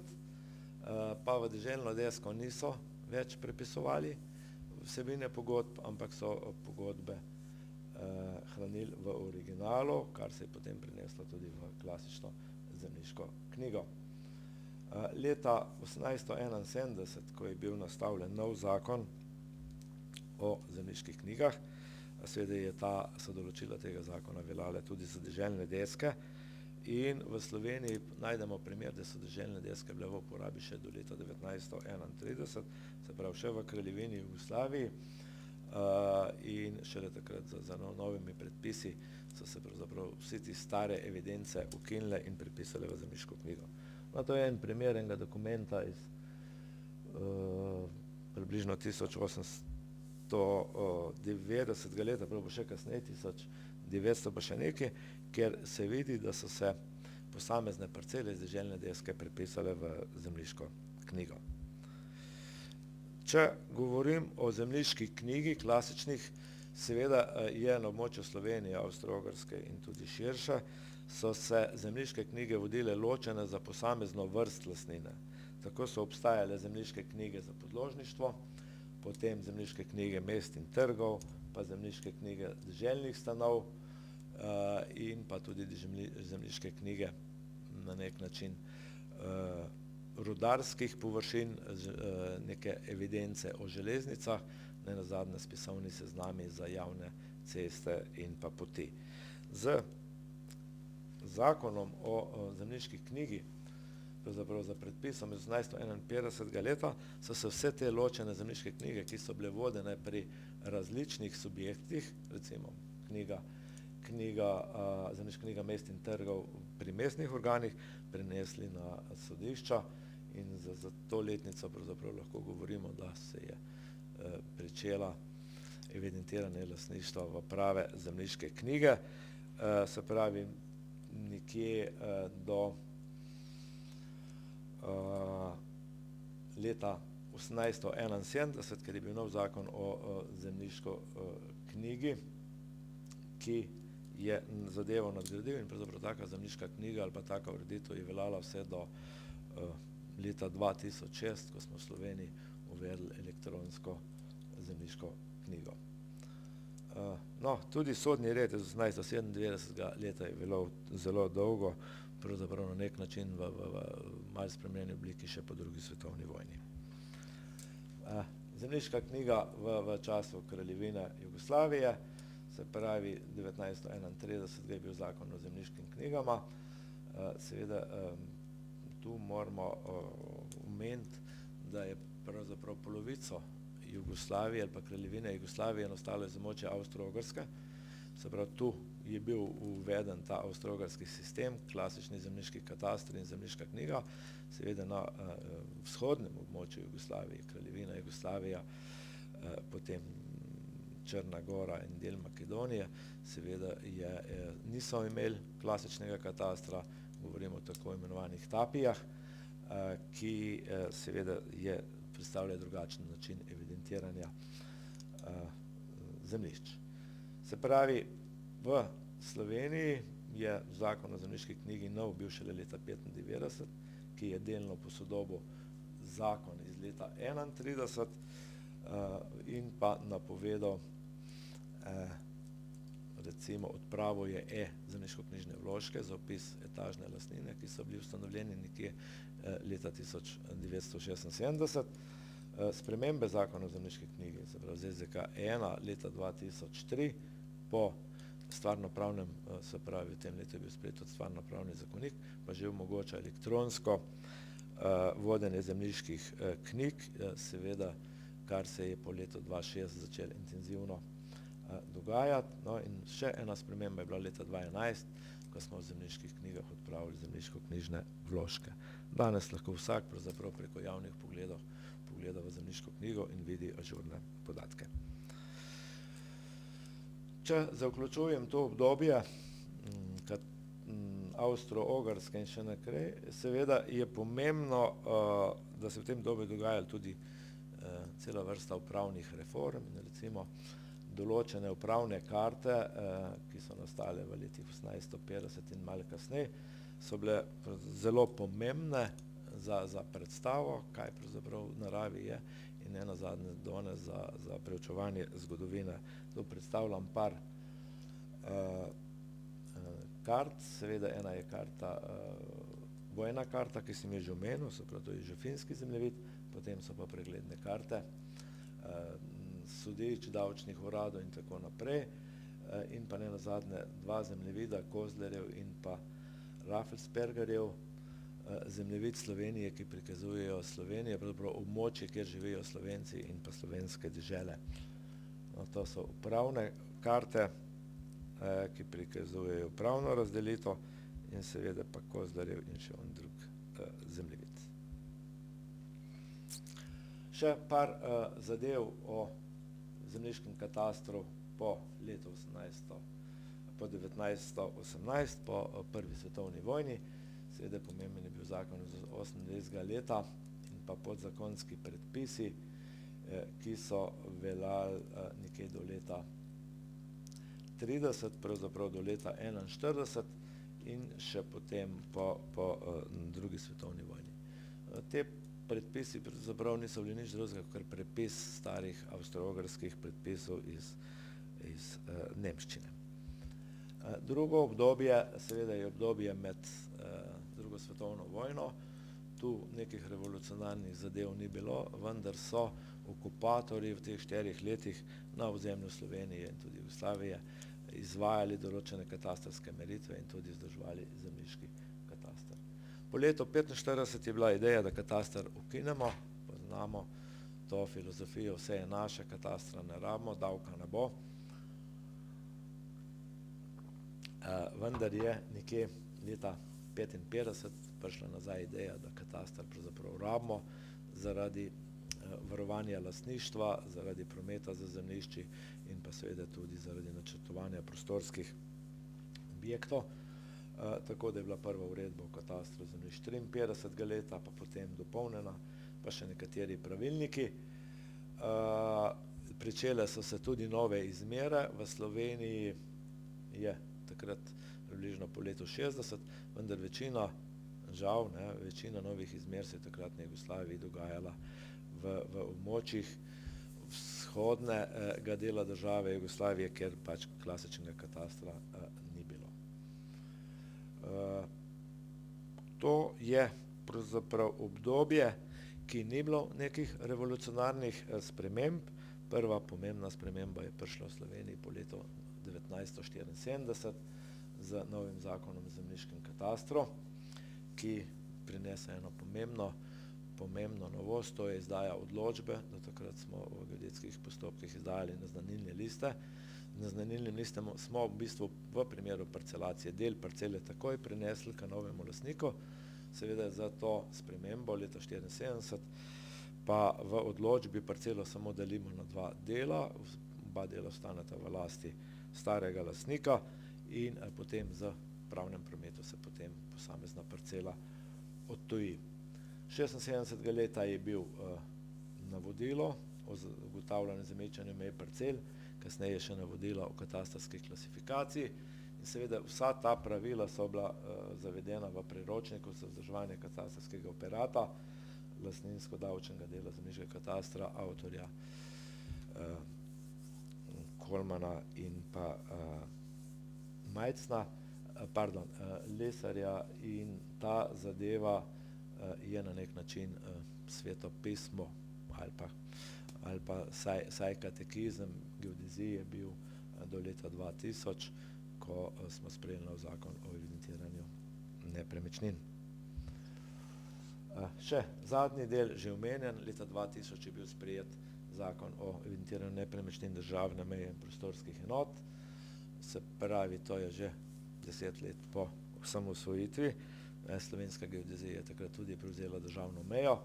pa v deželno desko niso več prepisovali vsebine pogodb, ampak so pogodbe hranili v originalu, kar se je potem prineslo tudi v klasično zemljiško knjigo. Leta 1871, ko je bil nastavljen nov zakon o zemljiških knjigah, seveda so določila tega zakona veljale tudi za deželne deske in v Sloveniji najdemo primer, da so deželne deske bile v uporabi še do leta 1931, se pravi še v Kraljevini Jugoslaviji in šele takrat za novimi predpisi so se pravzaprav vsi ti stare evidence ukinile in prepisale v zemljiško knjigo. No, to je en primer enega dokumenta iz približno 1890 leta, prav še kasneje, 1900 pa še nekaj, kjer se vidi, da so se posamezne parcele iz deželne deske prepisale v zemljiško knjigo. Če govorim o zemljiški knjigi, klasičnih, seveda je na območju Slovenije, Avstro-Ogrske in tudi širše, so se zemljiške knjige vodile ločene za posamezno vrst lastnine. Tako so obstajale zemljiške knjige za podložništvo, potem zemljiške knjige mest in trgov, pa zemljiške knjige deželnih stanov in pa tudi zemljiške knjige na nek način rudarskih površin, neke evidence o železnicah, nenazadnje spisovni seznami za javne ceste in pa poti. Z zakonom o zemljiški knjigi, pravzaprav za predpisom iz 1851 leta, so se vse te ločene zemljiške knjige, ki so bile vodene pri različnih subjektih, recimo zemljiška knjiga mest in trgov pri mestnih organih, prenesli na sodišča in za to letnico pravzaprav lahko govorimo, da se je pričela evidentiranje lastništva v prave zemljiške knjige, se pravi nekje do leta 1871, ker je bil nov zakon o zemljiško knjigi, ki je zadevo nadgradil in pravzaprav taka zemljiška knjiga ali pa taka ureditev je veljala vse do leta 2006, ko smo v Sloveniji uvedli elektronsko zemljiško knjigo. No, tudi sodni red iz 1897. leta je veljal zelo dolgo, pravzaprav na nek način v malo spremenjeni obliki še po drugi svetovni vojni. Zemljiška knjiga v času Kraljevine Jugoslavije, se pravi 1931 je bil zakon o zemljiških knjigama. Seveda tu moramo omeniti, da je pravzaprav polovico Jugoslavije ali pa Kraljevine Jugoslavije nastalo iz območja Avstro-Ogrske. Se pravi, tu je bil uveden ta avstro-ogrski sistem, klasični zemljiški kataster in zemljiška knjiga. Seveda na vzhodnem območju Jugoslavije, Kraljevina Jugoslavija, potem Črna Gora in del Makedonije, seveda niso imeli klasičnega katastra, govorimo o tako imenovanih tapijah, ki seveda predstavlja drugačen način evidentiranja zemljišč. Se pravi, v Sloveniji je zakon o zemljiški knjigi nov bil šele leta 1995, ki je delno posodobil zakon iz leta 1931 in pa napovedal recimo odpravo je zemljiškoknjižne vložke za vpis etažne lastnine, ki so bili ustanovljeni nekje leta 1976. Spremembe zakona o zemljiški knjigi, se pravi ZZK-1 leta 2003, po stvarnopravnem, se pravi v tem letu je bil sprejet tudi stvarnopravni zakonik, pa že omogoča elektronsko vodenje zemljiških knjig, seveda, kar se je po letu 2006 začelo intenzivno dogajati. No, in še ena sprememba je bila leta 2011, ko smo v zemljiških knjigah odpravili zemljiškoknjižne vložke. Danes lahko vsak pravzaprav preko javnih pogledov pogleda v zemljiško knjigo in vidi ažurne podatke. Če zaključujem to obdobje Avstro-Ogrske in še naprej, seveda je pomembno, da se v tem obdobju dogajalo tudi cela vrsta upravnih reform in recimo določene upravne karte, ki so nastale v letih 1850 in malo kasneje, so bile zelo pomembne za predstavo, kaj pravzaprav v naravi je in nenazadnje danes za preučevanje zgodovine. Tu predstavljam par kart, seveda ena je karta, vojna karta, ki sem jo že omenil, se pravi, to je že finski zemljevid, potem so pa pregledne karte sodišč, davčnih uradov in tako naprej, in pa nenazadnje dva zemljevida, Kozlerjev in pa Raffelspergerjev, zemljevid Slovenije, ki prikazujejo Slovenijo, pravzaprav območje, kjer živijo Slovenci in pa slovenske dežele. No, to so upravne karte, ki prikazujejo upravno razdelitev in seveda pa Kozlerjev in še on drug zemljevid. Še par zadev o zemljiškem katastru po letu 1918, po prvi svetovni vojni. Seveda pomemben je bil zakon iz 28. leta in pa podzakonski predpisi, ki so veljali nekje do leta 30, pravzaprav do leta 41 in še potem po drugi svetovni vojni. Te predpisi pravzaprav niso bili nič drugega kot prepis starih avstro-ogrskih predpisov iz nemščine. Drugo obdobje, seveda je obdobje med drugo svetovno vojno. Tu nekih revolucionarnih zadev ni bilo, vendar so okupatorji v teh 4 letih na ozemlju Slovenije in tudi Jugoslavije izvajali določene katastrske meritve in tudi vzdrževali zemljiški kataster. Po letu 1945 je bila ideja, da kataster ukinemo, poznamo to filozofijo, vse je naše, katastra ne rabimo, davka ne bo. Vendar je nekje leta 1955 prišla nazaj ideja, da kataster pravzaprav rabimo zaradi varovanja lastništva, zaradi prometa z zemljišči in pa seveda tudi zaradi načrtovanja prostorskih objektov. tako da je bila prva uredba o katastru zemljišč 53. leta, pa potem dopolnjena, pa še nekateri pravilniki. Pričele so se tudi nove izmere. V Sloveniji je takrat približno po letu 60, vendar večina, žal, večina novih izmer se je takratni Jugoslaviji dogajala v območjih vzhodnega dela države Jugoslavije, kjer pač klasičnega katastra ni bilo. To je pravzaprav obdobje, ki ni bilo nekih revolucionarnih sprememb. Prva pomembna sprememba je prišla v Sloveniji po letu 1974 z novim zakonom o zemljiškem katastru, ki prinese eno pomembno novost, to je izdaja odločbe. Do takrat smo v geodetskih postopkih izdajali naznanilne liste. Naznanilnim listem smo v bistvu v primeru parcelacije del parcele takoj prenesli k novemu lastniku. Seveda za to spremembo leta 1974 pa v odločbi parcelo samo delimo na dva dela, oba dela ostaneta v lasti starega lastnika in potem z pravnem prometu se potem posamezna parcela odtuji. 76. leta je bil navodilo o ugotavljanju zamečanja meje parcel, kasneje še navodilo o katastrski klasifikaciji in seveda vsa ta pravila so bila zavedena v priročniku za vzdrževanje katastrskega operata, lastninsko-davčnega dela zemljiškega katastra, avtorja Kolmana in pa Majcna, Lesarja, in ta zadeva je na nek način sveto pismo ali pa saj katekizem geodezije bil do leta 2000, ko smo sprejeli nov zakon o evidentiranju nepremičnin. Še zadnji del, že omenjen, leta 2000 je bil sprejet zakon o evidentiranju nepremičnin državne meje in prostorskih enot. Se pravi, to je že 10 let po osamosvojitvi. Slovenska geodezija je takrat tudi prevzela državno mejo.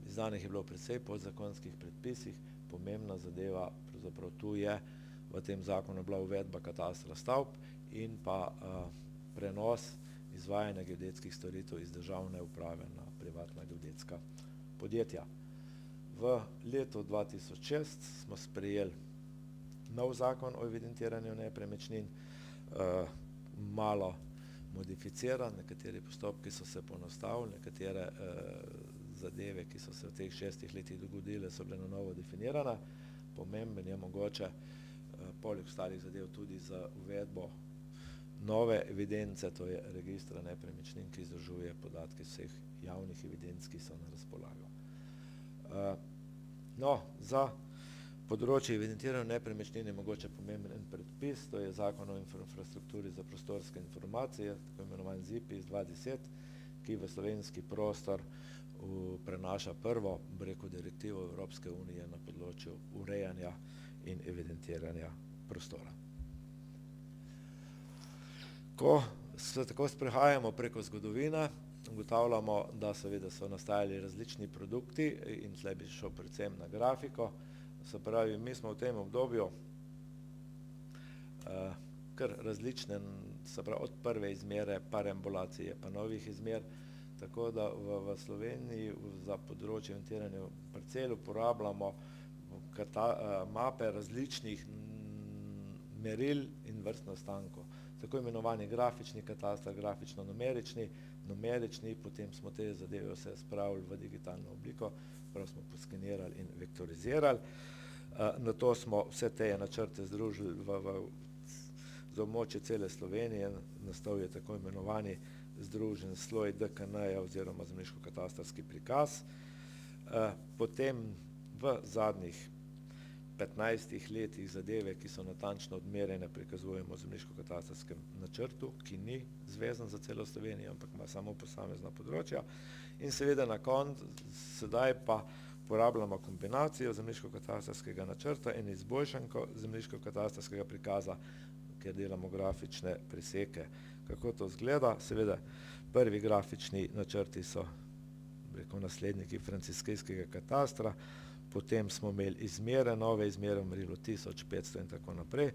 Izdanih je bilo precej podzakonskih predpisih. Pomembna zadeva pravzaprav tu je, v tem zakonu bila uvedba katastra stavb in pa prenos izvajanja geodetskih storitev iz državne uprave na privatna geodetska podjetja. V letu 2006 smo sprejeli nov zakon o evidentiranju nepremičnin, malo modificiran, nekateri postopki so se poenostavili, nekatere zadeve, ki so se v teh 6 letih dogodile, so bile na novo definirane. Pomemben je mogoče poleg ostalih zadev tudi za uvedbo nove evidence, to je registra nepremičnin, ki združuje podatke vseh javnih evidenc, ki so na razpolago. Za področje evidentiranja nepremičnin je mogoče pomemben en predpis, to je Zakon o infrastrukturi za prostorske informacije, tako imenovan ZIP iz 2010, ki v slovenski prostor prenaša prvo, direktivo Evropske unije na področju urejanja in evidentiranja prostora. Ko se tako sprehajamo preko zgodovine, ugotavljamo, da seveda so nastajali različni produkti in tle bi šel predvsem na grafiko. Se pravi, mi smo v tem obdobju kar različne, se pravi, od prve izmere, parembulacije pa novih izmer, tako da v Sloveniji za področje evidentiranja parcel uporabljamo mape različnih meril in vrst nastankov. Tako imenovani grafični kataster, grafično-numerični, numerični, potem smo te zadeve vse spravili v digitalno obliko, prav smo poskenirali in vektorizirali. Nato smo vse te načrte združili za območje cele Slovenije, nastal je tako imenovani združen sloj DKN-ja oziroma zemljiško-katastrski prikaz. Potem v zadnjih 15 letih zadeve, ki so natančno odmerjene, prikazujemo v zemljiško-katastrskem načrtu, ki ni zvezan za celo Slovenijo, ampak ima samo posamezna področja. In seveda na koncu, sedaj pa uporabljamo kombinacijo zemljiško-katastrskega načrta in izboljšanko zemljiško-katastrskega prikaza, kjer delamo grafične preseke. Kako to izgleda? Seveda, prvi grafični načrti so nasledniki franciskejskega katastra, potem smo imeli izmere, nove izmere v merilu 1500 in tako naprej,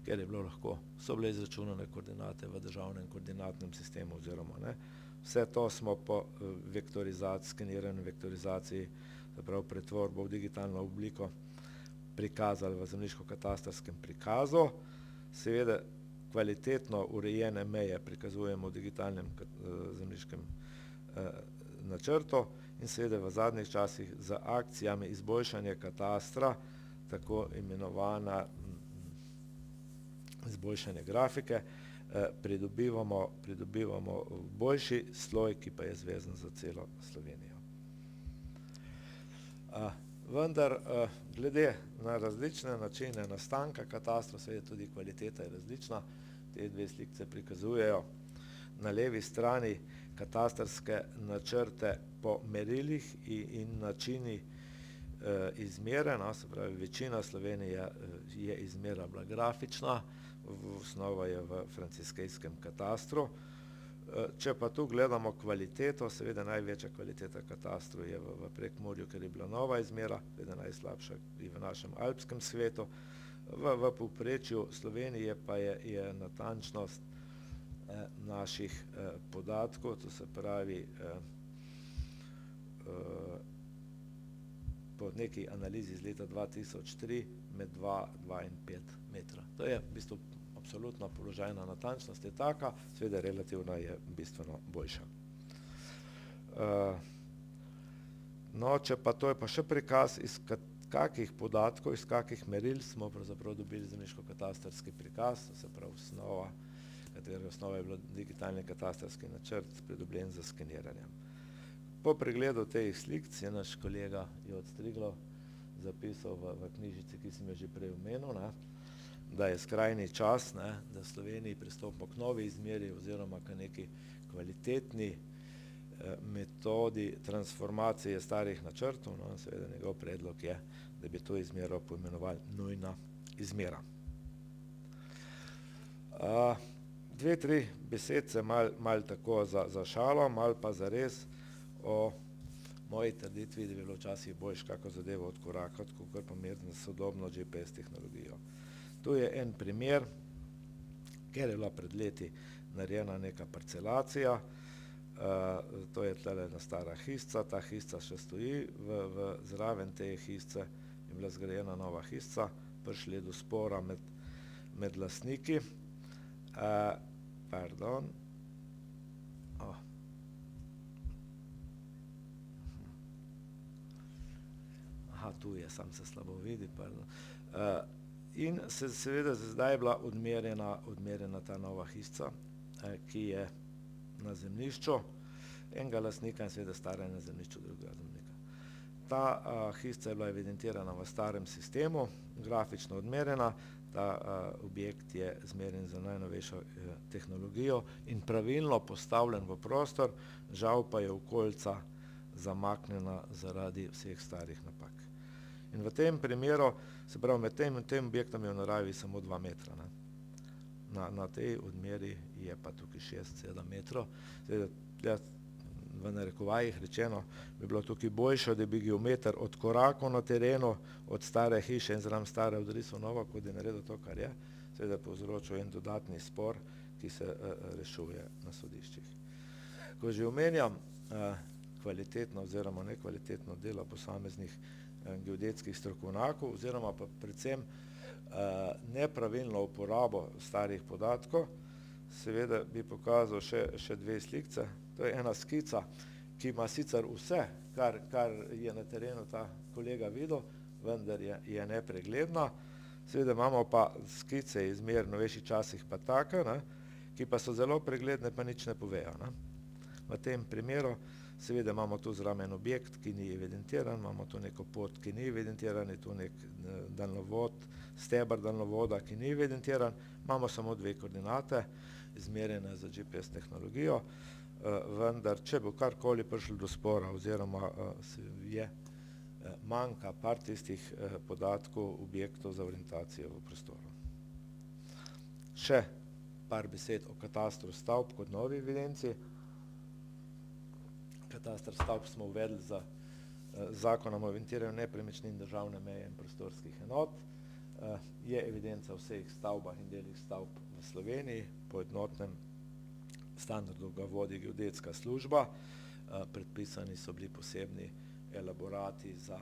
ker je bilo lahko, so bile izračunane koordinate v državnem koordinatnem sistemu oziroma ne. Vse to smo po skeniranju vektorizaciji, se pravi pretvorbo v digitalno obliko, prikazali v zemljiško-katastarskem prikazu. Seveda kvalitetno urejene meje prikazujemo v digitalnem zemljiškem načrtu in seveda v zadnjih časih z akcijami izboljšanja katastra, tako imenovana izboljšanje grafike, pridobivamo boljši sloj, ki pa je zvezen za celo Slovenijo. Vendar glede na različne načine nastanka katastra, seveda tudi kvaliteta je različna. Te dve slikce prikazujejo na levi strani katastarske načrte po merilih in načini izmere, se pravi večina Slovenije je izmera bila grafična, osnova je v franciskejskem katastru. Če pa tu gledamo kvaliteto, seveda največja kvaliteta katastru je v Prekmurju, ker je bila nova izmera, seveda najslabša je v našem alpskem svetu. V povprečju Slovenije pa je natančnost naših podatkov, to se pravi po neki analizi iz leta 2003 med 2 in 5 metra. To je v bistvu absolutno položajna natančnost je taka, seveda relativna je bistveno boljša. No, če pa to je pa še prikaz, iz kakih podatkov, iz kakih meril smo pravzaprav dobili zemljiško-katastarski prikaz, to se pravi osnova, katere osnova je bila digitalni katastarski načrt, pridobljen z skeniranjem. Po pregledu teh slikc je naš kolega Jod Striglo zapisal v knjižici, ki sem jo že prej omenil, da je skrajni čas, da v Sloveniji pristopimo k novi izmeri oziroma k neki kvalitetni metodi transformacije starih načrtov. No, seveda njegov predlog je, da bi to izmero poimenovali nujna izmera. 2-3 besedice malo tako za šalo, malo pa zares o moji trditvi, da bi bilo včasih boljše kako zadevo odkorakati, kakor pa imeti na sodobno GPS tehnologijo. Tu je en primer, kjer je bila pred leti narejena neka parcelacija, to je tlele ena stara hišica, ta hišica še stoji, zraven te hišice je bila zgrajena nova hišica, prišlo je do spora med lastniki, tu je, sam se slabo vidi, in seveda zdaj je bila odmerjena ta nova hišica, ki je na zemljišču enega lastnika in seveda stara je na zemljišču drugega lastnika. Ta hišica je bila evidentirana v starem sistemu, grafično odmerjena, ta objekt je zmerjen z najnovejšo tehnologijo in pravilno postavljen v prostor, žal pa je okolica zamaknjena zaradi vseh starih napak. In v tem primeru, se pravi, med tem objektom je v naravi samo 2 metra. Na tej odmeri je pa tukaj 6-7 metrov. V narekovajih rečeno, bi bilo tukaj boljše, da bi geometer odkorakal na terenu od stare hiše in zraven stare odrisal novo, kot je naredil to, kar je, seveda povzročil en dodatni spor, ki se rešuje na sodiščih. Ko že omenjam kvalitetno oziroma nekvalitetno delo posameznih geodetskih strokovnjakov oziroma pa predvsem nepravilno uporabo starih podatkov, seveda bi pokazal še 2 slikce. To je ena skica, ki ima sicer vse, kar je na terenu ta kolega videl, vendar je nepregledna. Seveda imamo pa skice izmer v novejših časih pa take, ki pa so zelo pregledne, pa nič ne povejo. V tem primeru seveda imamo tu zraven objekt, ki ni evidentiran, imamo tu neko pot, ki ni evidentiran, je tu nek daljnovod, steber daljnovoda, ki ni evidentiran, imamo samo 2 koordinate, izmerjene z GPS tehnologijo, vendar če bo karkoli prišlo do spora oziroma manjka par tistih podatkov objektov za orientacijo v prostoru. Še par besed o katastru stavb kot novi evidenci. Katastar stavb smo uvedli za Zakonom o evidentiranju nepremičnin, državne meje in prostorskih enot je evidenca vseh stavbah in delih stavb v Sloveniji, po enotnem standardu ga vodi geodetska služba, predpisani so bili posebni elaborati za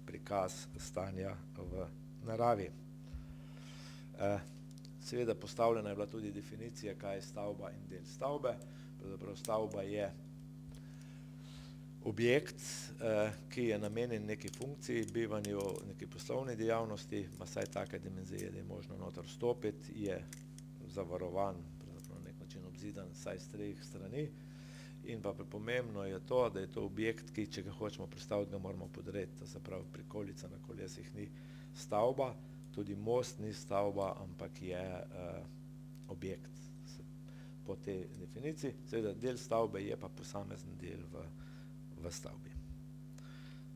prikaz stanja v naravi. Seveda postavljena je bila tudi definicija, kaj je stavba in del stavbe. Pravzaprav stavba je objekt, ki je namenjen neki funkciji, bivanju, neki poslovni dejavnosti, ima vsaj take dimenzije, da je možno noter vstopiti, je zavarovan, pravzaprav na nek način obzidan vsaj s 3 strani. In pa pomembno je to, da je to objekt, ki, če ga hočemo prestaviti, ga moramo podreti. To se pravi, prikolica na kolesih ni stavba, tudi most ni stavba, ampak je objekt po tej definiciji. Seveda del stavbe je pa posamezen del v stavbi.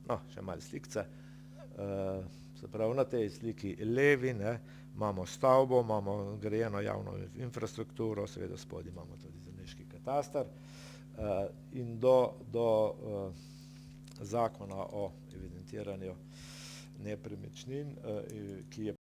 No, še malo slikce. Se pravi, na tej sliki levi, imamo stavbo, imamo grajeno javno infrastrukturo, seveda spodaj imamo tudi zemljiški kataster. In do Zakona o evidentiranju nepremičnin, ki je